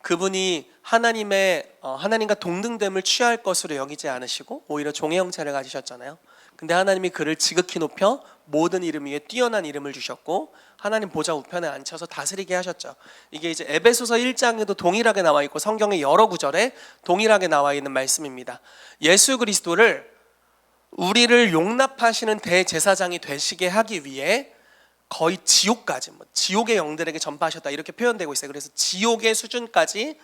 그분이 하나님과 동등됨을 취할 것으로 여기지 않으시고 오히려 종의 형체를 가지셨잖아요. 근데 하나님이 그를 지극히 높여 모든 이름 위에 뛰어난 이름을 주셨고 하나님 보좌 우편에 앉혀서 다스리게 하셨죠. 이게 이제 에베소서 1장에도 동일하게 나와 있고 성경의 여러 구절에 동일하게 나와 있는 말씀입니다. 예수 그리스도를 우리를 용납하시는 대제사장이 되시게 하기 위해 거의 지옥까지, 지옥의 영들에게 전파하셨다 이렇게 표현되고 있어요. 그래서 지옥의 수준까지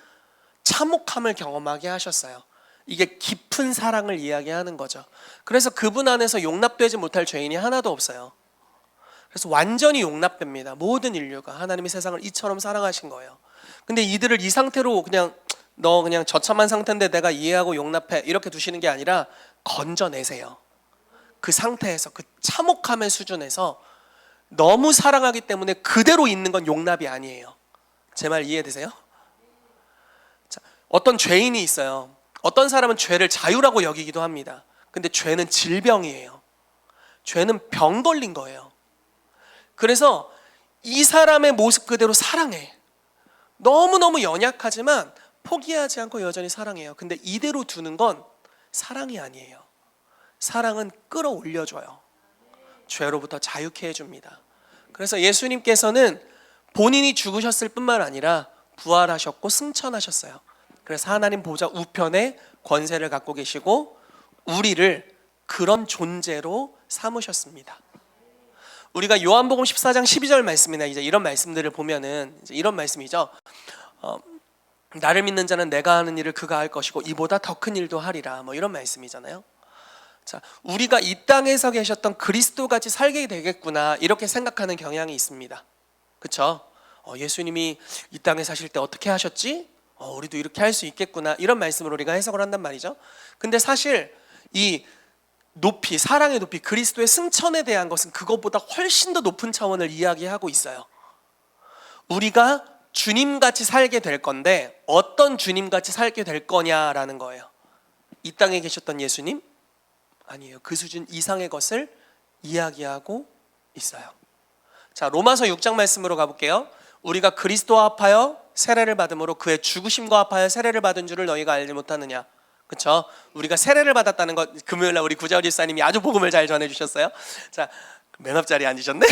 참혹함을 경험하게 하셨어요. 이게 깊은 사랑을 이야기하는 거죠. 그래서 그분 안에서 용납되지 못할 죄인이 하나도 없어요. 그래서 완전히 용납됩니다. 모든 인류가 하나님이 세상을 이처럼 사랑하신 거예요. 근데 이들을 이 상태로 너 그냥 저참한 상태인데 내가 이해하고 용납해 이렇게 두시는 게 아니라 건져내세요. 그 상태에서, 그 참혹함의 수준에서 너무 사랑하기 때문에 그대로 있는 건 용납이 아니에요. 제 말 이해되세요? 자, 어떤 죄인이 있어요. 어떤 사람은 죄를 자유라고 여기기도 합니다. 근데 죄는 질병이에요. 죄는 병 걸린 거예요. 그래서 이 사람의 모습 그대로 사랑해. 너무너무 연약하지만 포기하지 않고 여전히 사랑해요. 근데 이대로 두는 건 사랑이 아니에요. 사랑은 끌어올려줘요. 죄로부터 자유케 해줍니다. 그래서 예수님께서는 본인이 죽으셨을 뿐만 아니라 부활하셨고 승천하셨어요. 그래서 하나님 보좌 우편에 권세를 갖고 계시고 우리를 그런 존재로 삼으셨습니다. 우리가 요한복음 14장 12절 말씀이나 이제 이런 말씀들을 보면은 이제 이런 말씀이죠. 나를 믿는 자는 내가 하는 일을 그가 할 것이고 이보다 더 큰 일도 하리라. 이런 말씀이잖아요. 자, 우리가 이 땅에서 계셨던 그리스도 같이 살게 되겠구나 이렇게 생각하는 경향이 있습니다. 그렇죠? 예수님이 이 땅에 사실 때 어떻게 하셨지? 우리도 이렇게 할 수 있겠구나 이런 말씀으로 우리가 해석을 한단 말이죠. 근데 사실 이 높이, 사랑의 높이, 그리스도의 승천에 대한 것은 그것보다 훨씬 더 높은 차원을 이야기하고 있어요. 우리가 주님같이 살게 될 건데 어떤 주님같이 살게 될 거냐라는 거예요. 이 땅에 계셨던 예수님? 아니에요. 그 수준 이상의 것을 이야기하고 있어요. 자, 로마서 6장 말씀으로 가볼게요. 우리가 그리스도와 합하여 세례를 받음으로 그의 죽으심과 합하여 세례를 받은 줄을 너희가 알지 못하느냐. 그렇죠? 우리가 세례를 받았다는 것, 금요일날 우리 구자우 집사님이 아주 복음을 잘 전해주셨어요. 자, 맨 앞자리에 앉으셨네.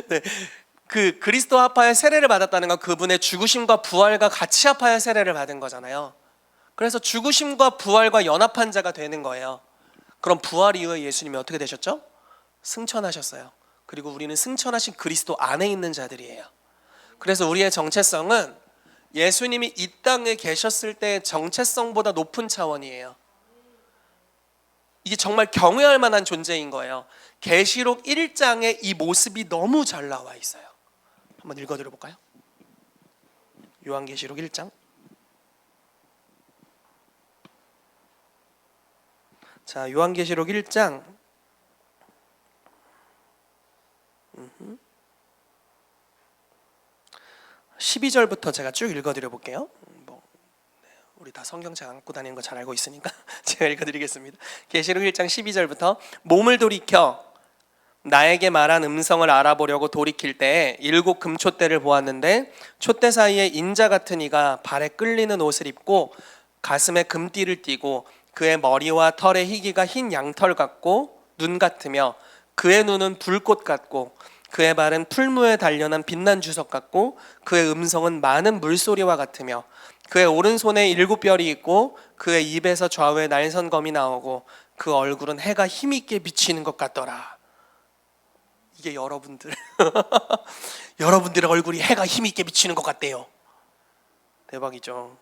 네. 그 그리스도와 합하여 세례를 받았다는 건 그분의 죽으심과 부활과 같이 합하여 세례를 받은 거잖아요. 그래서 죽으심과 부활과 연합한 자가 되는 거예요. 그럼 부활 이후에 예수님이 어떻게 되셨죠? 승천하셨어요. 그리고 우리는 승천하신 그리스도 안에 있는 자들이에요. 그래서 우리의 정체성은 예수님이 이 땅에 계셨을 때의 정체성보다 높은 차원이에요. 이게 정말 경외할 만한 존재인 거예요. 계시록 1장에 이 모습이 너무 잘 나와 있어요. 한번 읽어드려 볼까요? 요한계시록 1장. 자, 요한계시록 1장 12절부터 제가 쭉 읽어드려 볼게요. 우리 다 성경책 안 갖고 다니는 거 잘 알고 있으니까 제가 읽어드리겠습니다. 계시록 1장 12절부터 몸을 돌이켜 나에게 말한 음성을 알아보려고 돌이킬 때 7 금촛대를 보았는데 촛대 사이에 인자 같은 이가 발에 끌리는 옷을 입고 가슴에 금띠를 띠고 그의 머리와 털의 희기가 흰 양털 같고 눈 같으며 그의 눈은 불꽃 같고 그의 발은 풀무에 단련한 빛난 주석 같고 그의 음성은 많은 물소리와 같으며 그의 오른손에 7별이 있고 그의 입에서 좌우에 날선검이 나오고 그 얼굴은 해가 힘있게 비치는 것 같더라. 이게 여러분들 여러분들의 얼굴이 해가 힘있게 비치는 것 같대요. 대박이죠.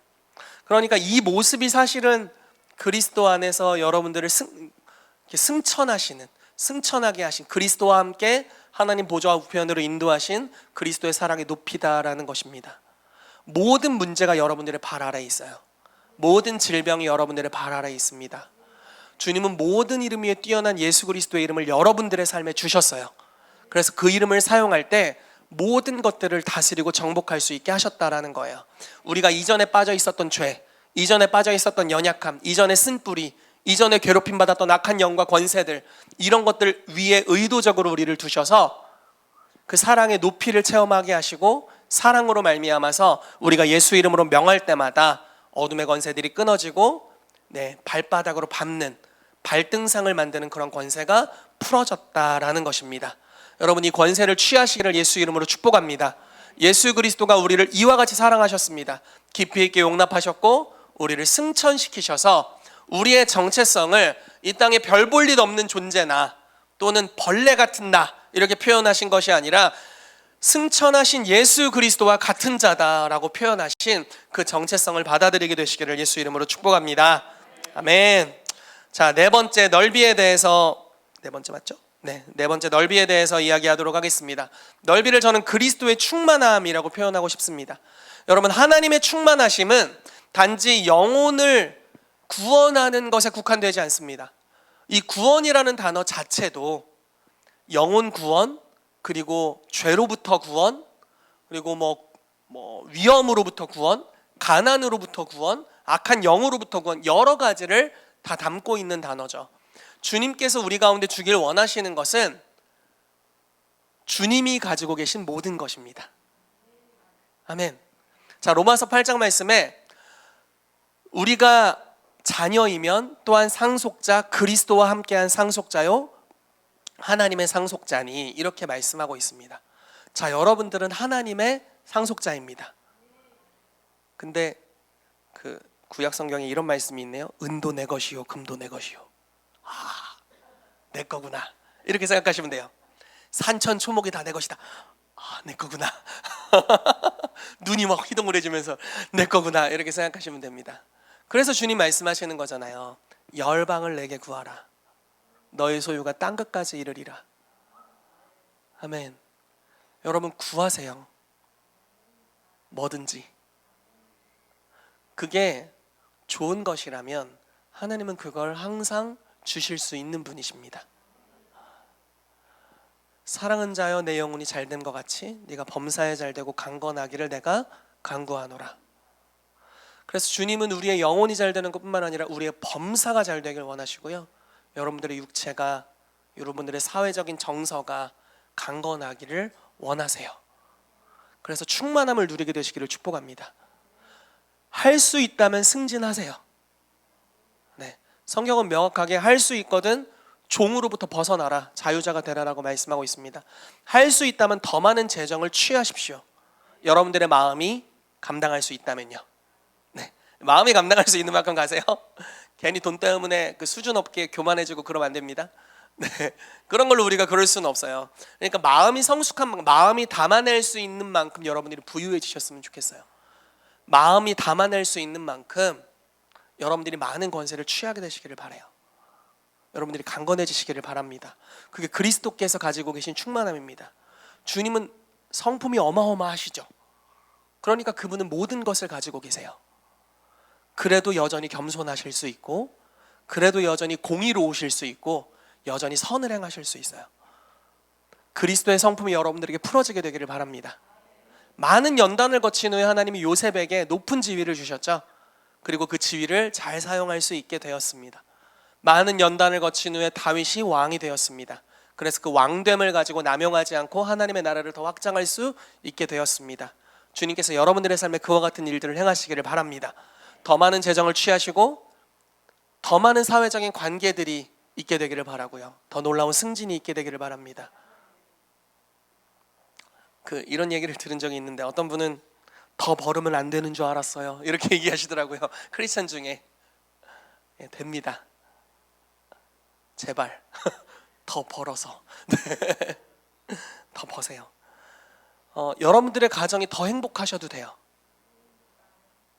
그러니까 이 모습이 사실은 그리스도 안에서 여러분들을 승천하게 하신, 그리스도와 함께 하나님 보좌 우편으로 인도하신 그리스도의 사랑의 높이다라는 것입니다. 모든 문제가 여러분들의 발 아래에 있어요. 모든 질병이 여러분들의 발 아래에 있습니다. 주님은 모든 이름 위에 뛰어난 예수 그리스도의 이름을 여러분들의 삶에 주셨어요. 그래서 그 이름을 사용할 때 모든 것들을 다스리고 정복할 수 있게 하셨다라는 거예요. 우리가 이전에 빠져 있었던 죄, 이전에 빠져 있었던 연약함, 이전에 쓴뿌리, 이전에 괴롭힘 받았던 악한 영과 권세들, 이런 것들 위에 의도적으로 우리를 두셔서 그 사랑의 높이를 체험하게 하시고 사랑으로 말미암아서 우리가 예수 이름으로 명할 때마다 어둠의 권세들이 끊어지고 발바닥으로 밟는, 발등상을 만드는 그런 권세가 풀어졌다라는 것입니다. 여러분, 이 권세를 취하시기를 예수 이름으로 축복합니다. 예수 그리스도가 우리를 이와 같이 사랑하셨습니다. 깊이 있게 용납하셨고 우리를 승천시키셔서 우리의 정체성을 이 땅에 별 볼 일 없는 존재나 또는 벌레 같은 나 이렇게 표현하신 것이 아니라 승천하신 예수 그리스도와 같은 자다라고 표현하신 그 정체성을 받아들이게 되시기를 예수 이름으로 축복합니다. 아멘. 자, 네 번째 넓이에 대해서, 네 번째 맞죠? 네 번째 넓이에 대해서 이야기하도록 하겠습니다. 넓이를 저는 그리스도의 충만함이라고 표현하고 싶습니다. 여러분, 하나님의 충만하심은 단지 영혼을 구원하는 것에 국한되지 않습니다. 이 구원이라는 단어 자체도 영혼 구원, 그리고 죄로부터 구원, 그리고 위험으로부터 구원, 가난으로부터 구원, 악한 영으로부터 구원, 여러 가지를 다 담고 있는 단어죠. 주님께서 우리 가운데 주길 원하시는 것은 주님이 가지고 계신 모든 것입니다. 아멘. 자, 로마서 8장 말씀에 우리가 자녀이면 또한 상속자, 그리스도와 함께한 상속자요 하나님의 상속자니, 이렇게 말씀하고 있습니다. 자, 여러분들은 하나님의 상속자입니다. 근데 그 구약 성경에 이런 말씀이 있네요. 은도 내 것이요 금도 내 것이요. 내 거구나, 이렇게 생각하시면 돼요. 산천 초목이 다 내 것이다. 내 거구나. 눈이 막 희동그레지면서 내 거구나, 이렇게 생각하시면 됩니다. 그래서 주님 말씀하시는 거잖아요. 열방을 내게 구하라. 너의 소유가 땅 끝까지 이르리라. 아멘. 여러분, 구하세요. 뭐든지. 그게 좋은 것이라면 하나님은 그걸 항상 주실 수 있는 분이십니다. 사랑은 자여 내 영혼이 잘된 것 같이 네가 범사에 잘되고 강건하기를 내가 간구하노라. 그래서 주님은 우리의 영혼이 잘되는 것뿐만 아니라 우리의 범사가 잘되길 원하시고요, 여러분들의 육체가, 여러분들의 사회적인 정서가 강건하기를 원하세요. 그래서 충만함을 누리게 되시기를 축복합니다. 할 수 있다면 승진하세요. 성경은 명확하게 할 수 있거든 종으로부터 벗어나라, 자유자가 되라라고 말씀하고 있습니다. 할 수 있다면 더 많은 재정을 취하십시오. 여러분들의 마음이 감당할 수 있다면요. 마음이 감당할 수 있는 만큼 가세요. 괜히 돈 때문에 그 수준 없게 교만해지고 그러면 안 됩니다. 그런 걸로 우리가 그럴 수는 없어요. 그러니까 마음이 성숙한 만큼, 마음이 담아낼 수 있는 만큼 여러분들이 부유해지셨으면 좋겠어요. 마음이 담아낼 수 있는 만큼 여러분들이 많은 권세를 취하게 되시기를 바라요. 여러분들이 강건해지시기를 바랍니다. 그게 그리스도께서 가지고 계신 충만함입니다. 주님은 성품이 어마어마하시죠. 그러니까 그분은 모든 것을 가지고 계세요. 그래도 여전히 겸손하실 수 있고, 그래도 여전히 공의로우실 수 있고, 여전히 선을 행하실 수 있어요. 그리스도의 성품이 여러분들에게 풀어지게 되기를 바랍니다. 많은 연단을 거친 후에 하나님이 요셉에게 높은 지위를 주셨죠. 그리고 그 지위를 잘 사용할 수 있게 되었습니다. 많은 연단을 거친 후에 다윗이 왕이 되었습니다. 그래서 그 왕됨을 가지고 남용하지 않고 하나님의 나라를 더 확장할 수 있게 되었습니다. 주님께서 여러분들의 삶에 그와 같은 일들을 행하시기를 바랍니다. 더 많은 재정을 취하시고 더 많은 사회적인 관계들이 있게 되기를 바라고요. 더 놀라운 승진이 있게 되기를 바랍니다. 이런 얘기를 들은 적이 있는데 어떤 분은 더 벌으면 안 되는 줄 알았어요, 이렇게 얘기하시더라고요. 크리스찬 중에. 예, 됩니다. 제발 더 벌어서 더 버세요. 여러분들의 가정이 더 행복하셔도 돼요.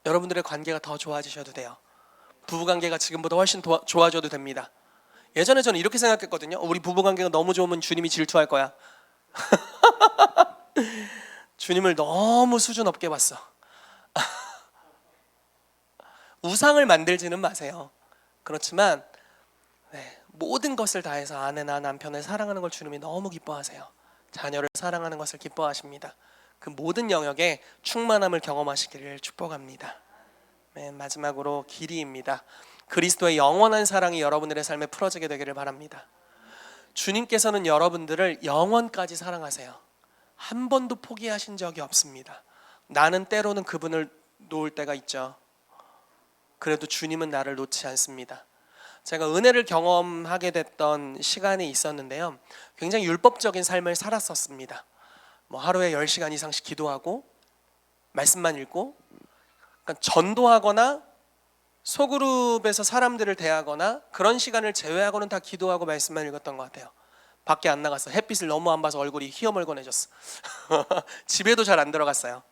여러분들의 관계가 더 좋아지셔도 돼요. 부부관계가 지금보다 훨씬 좋아져도 됩니다. 예전에 저는 이렇게 생각했거든요. 우리 부부관계가 너무 좋으면 주님이 질투할 거야. 주님을 너무 수준 높게 봤어. 우상을 만들지는 마세요. 그렇지만 모든 것을 다해서 아내나 남편을 사랑하는 걸 주님이 너무 기뻐하세요. 자녀를 사랑하는 것을 기뻐하십니다. 그 모든 영역에 충만함을 경험하시기를 축복합니다. 마지막으로 길이입니다. 그리스도의 영원한 사랑이 여러분들의 삶에 풀어지게 되기를 바랍니다. 주님께서는 여러분들을 영원까지 사랑하세요. 한 번도 포기하신 적이 없습니다. 나는 때로는 그분을 놓을 때가 있죠. 그래도 주님은 나를 놓지 않습니다. 제가 은혜를 경험하게 됐던 시간이 있었는데요, 굉장히 율법적인 삶을 살았었습니다. 하루에 10시간 이상씩 기도하고 말씀만 읽고, 그러니까 전도하거나 소그룹에서 사람들을 대하거나 그런 시간을 제외하고는 다 기도하고 말씀만 읽었던 것 같아요. 밖에 안 나갔어. 햇빛을 너무 안 봐서 얼굴이 희어멀건해졌어. 집에도 잘 안 들어갔어요.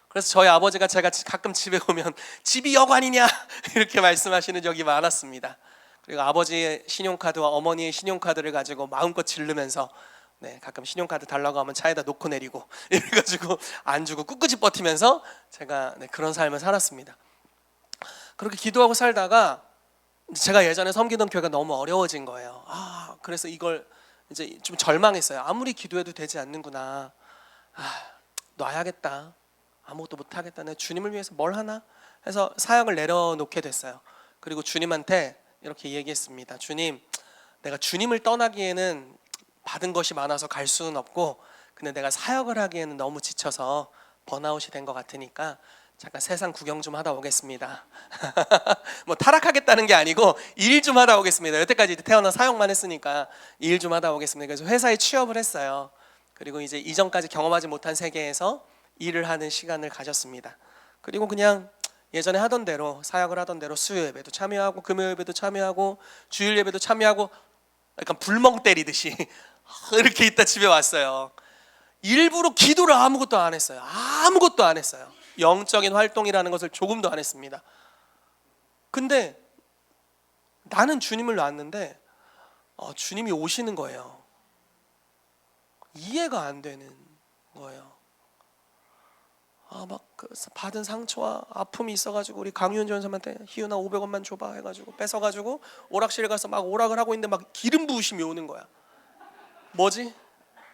그래서 저희 아버지가 제가 가끔 집에 오면 집이 여관이냐 이렇게 말씀하시는 적이 많았습니다. 그리고 아버지의 신용카드와 어머니의 신용카드를 가지고 마음껏 지르면서 가끔 신용카드 달라고 하면 차에다 놓고 내리고 이래가지고 안 주고 꿋꿋이 버티면서 제가 그런 삶을 살았습니다. 그렇게 기도하고 살다가 제가 예전에 섬기던 교회가 너무 어려워진 거예요. 그래서 이걸 이제 좀 절망했어요. 아무리 기도해도 되지 않는구나. 놔야겠다. 아무것도 못하겠다. 내가 주님을 위해서 뭘 하나? 해서 사역을 내려놓게 됐어요. 그리고 주님한테 이렇게 얘기했습니다. 주님, 내가 주님을 떠나기에는 받은 것이 많아서 갈 수는 없고, 근데 내가 사역을 하기에는 너무 지쳐서 번아웃이 된 것 같으니까 잠깐 세상 구경 좀 하다 오겠습니다. 타락하겠다는 게 아니고 일 좀 하다 오겠습니다. 여태까지 태어나 사역만 했으니까 일 좀 하다 오겠습니다. 그래서 회사에 취업을 했어요. 그리고 이제 이전까지 경험하지 못한 세계에서 일을 하는 시간을 가졌습니다. 그리고 그냥 예전에 하던 대로, 사역을 하던 대로 수요 예배도 참여하고 금요 예배도 참여하고 주일 예배도 참여하고 약간 불멍 때리듯이 이렇게 있다 집에 왔어요. 일부러 기도를 아무것도 안 했어요. 아무것도 안 했어요. 영적인 활동이라는 것을 조금도 안 했습니다. 근데 나는 주님을 놨는데 주님이 오시는 거예요. 이해가 안 되는 거예요. 받은 상처와 아픔이 있어가지고 우리 강유현 전사님한테 희윤아 500원만 줘봐 해가지고 뺏어가지고 오락실에 가서 막 오락을 하고 있는데 막 기름 부으심이 오는 거야. 뭐지?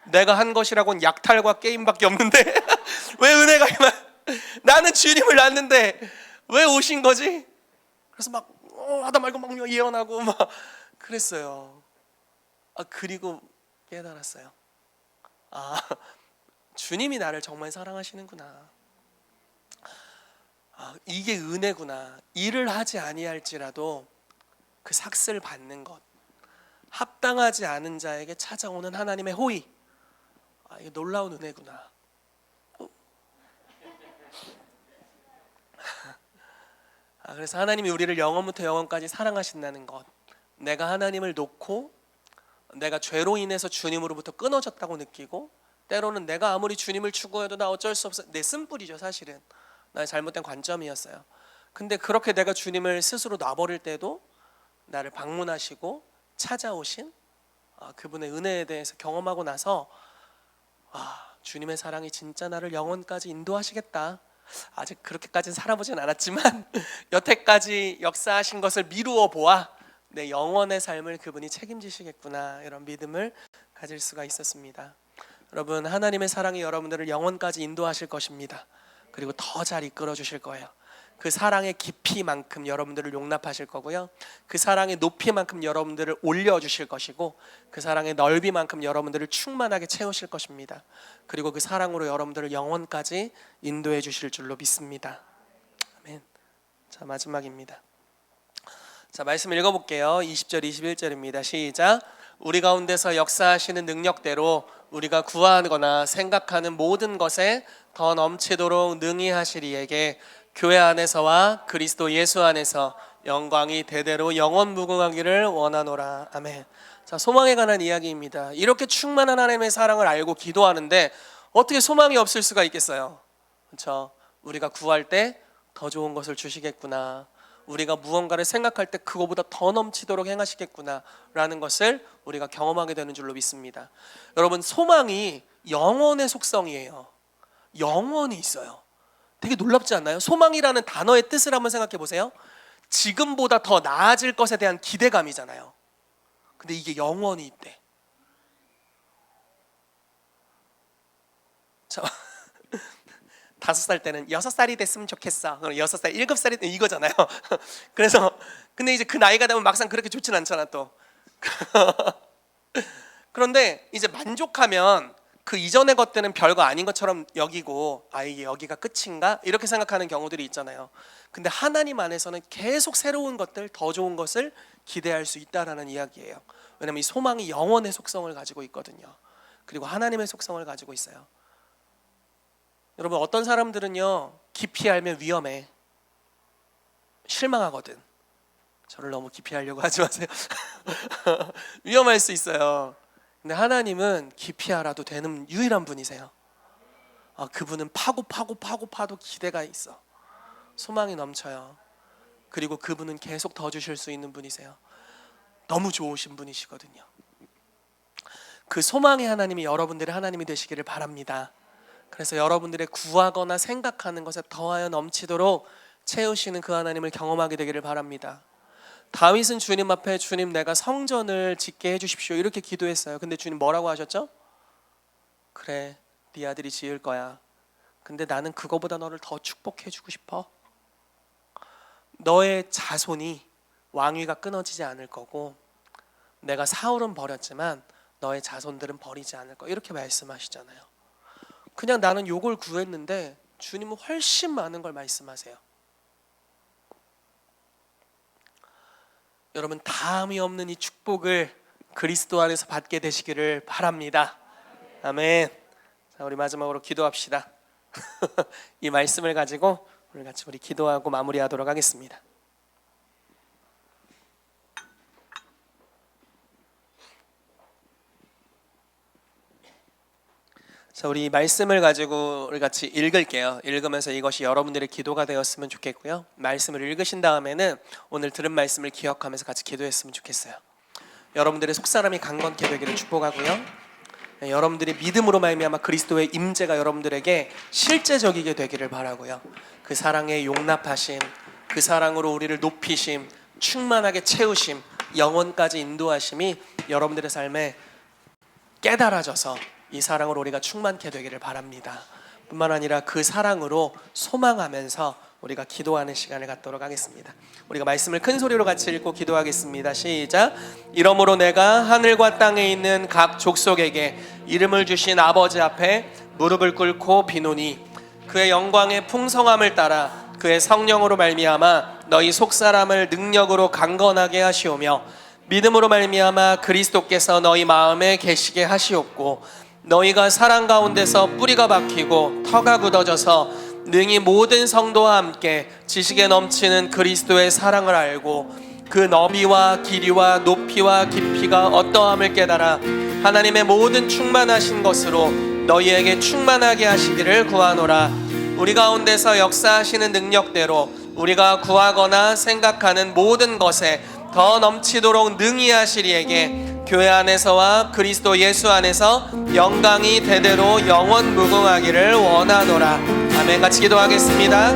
내가 한 것이라고는 약탈과 게임밖에 없는데 왜 은혜가 나는 주님을 놨는데 왜 오신 거지? 그래서 막 하다 말고 막 예언하고 막 그랬어요. 그리고 깨달았어요. 주님이 나를 정말 사랑하시는구나. 이게 은혜구나. 일을 하지 아니할지라도 그 삭슬 받는 것, 합당하지 않은 자에게 찾아오는 하나님의 호의, 이게 놀라운 은혜구나. 그래서 하나님이 우리를 영원부터 영원까지 사랑하신다는 것, 내가 하나님을 놓고 내가 죄로 인해서 주님으로부터 끊어졌다고 느끼고, 때로는 내가 아무리 주님을 추구해도 나 어쩔 수 없어, 내 쓴뿌리죠 사실은. 나의 잘못된 관점이었어요. 근데 그렇게 내가 주님을 스스로 놔버릴 때도 나를 방문하시고 찾아오신 그분의 은혜에 대해서 경험하고 나서 주님의 사랑이 진짜 나를 영원까지 인도하시겠다. 아직 그렇게까지는 살아보진 않았지만 여태까지 역사하신 것을 미루어 보아 내 영원의 삶을 그분이 책임지시겠구나, 이런 믿음을 가질 수가 있었습니다. 여러분, 하나님의 사랑이 여러분들을 영원까지 인도하실 것입니다. 그리고 더 잘 이끌어 주실 거예요. 그 사랑의 깊이만큼 여러분들을 용납하실 거고요, 그 사랑의 높이만큼 여러분들을 올려주실 것이고, 그 사랑의 넓이만큼 여러분들을 충만하게 채우실 것입니다. 그리고 그 사랑으로 여러분들을 영원까지 인도해 주실 줄로 믿습니다. 아멘. 자, 마지막입니다. 자, 말씀 읽어볼게요. 20절 21절입니다. 시작. 우리 가운데서 역사하시는 능력대로 우리가 구하거나 생각하는 모든 것에 더 넘치도록 능히 하시리에게 교회 안에서와 그리스도 예수 안에서 영광이 대대로 영원무궁하기를 원하노라. 아멘. 자, 소망에 관한 이야기입니다. 이렇게 충만한 하나님의 사랑을 알고 기도하는데 어떻게 소망이 없을 수가 있겠어요? 그렇죠? 우리가 구할 때 더 좋은 것을 주시겠구나, 우리가 무언가를 생각할 때 그거보다 더 넘치도록 행하시겠구나 라는 것을 우리가 경험하게 되는 줄로 믿습니다. 여러분, 소망이 영원의 속성이에요. 영원히 있어요. 되게 놀랍지 않나요? 소망이라는 단어의 뜻을 한번 생각해 보세요. 지금보다 더 나아질 것에 대한 기대감이잖아요. 근데 이게 영원히 있대. 자, 5살 때는 6살이 됐으면 좋겠어. 6살, 7살이 이거잖아요. 그래서 근데 이제 그 나이가 되면 막상 그렇게 좋진 않잖아 또. 그런데 이제 만족하면 그 이전의 것들은 별거 아닌 것처럼 여기고, 아, 이게 여기가 끝인가? 이렇게 생각하는 경우들이 있잖아요. 근데 하나님 안에서는 계속 새로운 것들, 더 좋은 것을 기대할 수 있다라는 이야기예요. 왜냐하면 이 소망이 영원의 속성을 가지고 있거든요. 그리고 하나님의 속성을 가지고 있어요. 여러분, 어떤 사람들은요, 깊이 알면 위험해, 실망하거든. 저를 너무 깊이 하려고 하지 마세요. 위험할 수 있어요. 근데 하나님은 깊이 알아도 되는 유일한 분이세요. 그분은 파도 기대가 있어. 소망이 넘쳐요. 그리고 그분은 계속 더 주실 수 있는 분이세요. 너무 좋으신 분이시거든요. 그 소망의 하나님이 여러분들의 하나님이 되시기를 바랍니다. 그래서 여러분들의 구하거나 생각하는 것에 더하여 넘치도록 채우시는 그 하나님을 경험하게 되기를 바랍니다. 다윗은 주님 앞에 주님, 내가 성전을 짓게 해주십시오 이렇게 기도했어요. 근데 주님 뭐라고 하셨죠? 그래, 네 아들이 지을 거야. 근데 나는 그거보다 너를 더 축복해주고 싶어. 너의 자손이 왕위가 끊어지지 않을 거고, 내가 사울은 버렸지만 너의 자손들은 버리지 않을 거, 이렇게 말씀하시잖아요. 그냥 나는 요걸 구했는데 주님은 훨씬 많은 걸 말씀하세요. 여러분, 다함이 없는 이 축복을 그리스도 안에서 받게 되시기를 바랍니다. 아멘. 자, 우리 마지막으로 기도합시다. 이 말씀을 가지고 우리 같이 기도하고 마무리하도록 하겠습니다. 자, 우리 말씀을 가지고 우리 같이 읽을게요. 읽으면서 이것이 여러분들의 기도가 되었으면 좋겠고요. 말씀을 읽으신 다음에는 오늘 들은 말씀을 기억하면서 같이 기도했으면 좋겠어요. 여러분들의 속사람이 강건케 되기를 축복하고요. 여러분들이 믿음으로 말미암아 그리스도의 임재가 여러분들에게 실제적이게 되기를 바라고요. 그 사랑의 용납하심, 그 사랑으로 우리를 높이심, 충만하게 채우심, 영원까지 인도하심이 여러분들의 삶에 깨달아져서 이 사랑으로 우리가 충만케 되기를 바랍니다. 뿐만 아니라 그 사랑으로 소망하면서 우리가 기도하는 시간을 갖도록 하겠습니다. 우리가 말씀을 큰 소리로 같이 읽고 기도하겠습니다. 시작. 이러므로 내가 하늘과 땅에 있는 각 족속에게 이름을 주신 아버지 앞에 무릎을 꿇고 비노니, 그의 영광의 풍성함을 따라 그의 성령으로 말미암아 너희 속사람을 능력으로 강건하게 하시오며, 믿음으로 말미암아 그리스도께서 너희 마음에 계시게 하시옵고, 너희가 사랑 가운데서 뿌리가 박히고 터가 굳어져서 능히 모든 성도와 함께 지식에 넘치는 그리스도의 사랑을 알고 그 너비와 길이와 높이와 깊이가 어떠함을 깨달아 하나님의 모든 충만하신 것으로 너희에게 충만하게 하시기를 구하노라. 우리 가운데서 역사하시는 능력대로 우리가 구하거나 생각하는 모든 것에 더 넘치도록 능히 하시리에게 교회 안에서와 그리스도 예수 안에서 영광이 대대로 영원 무궁하기를 원하노라. 아멘. 같이 기도하겠습니다.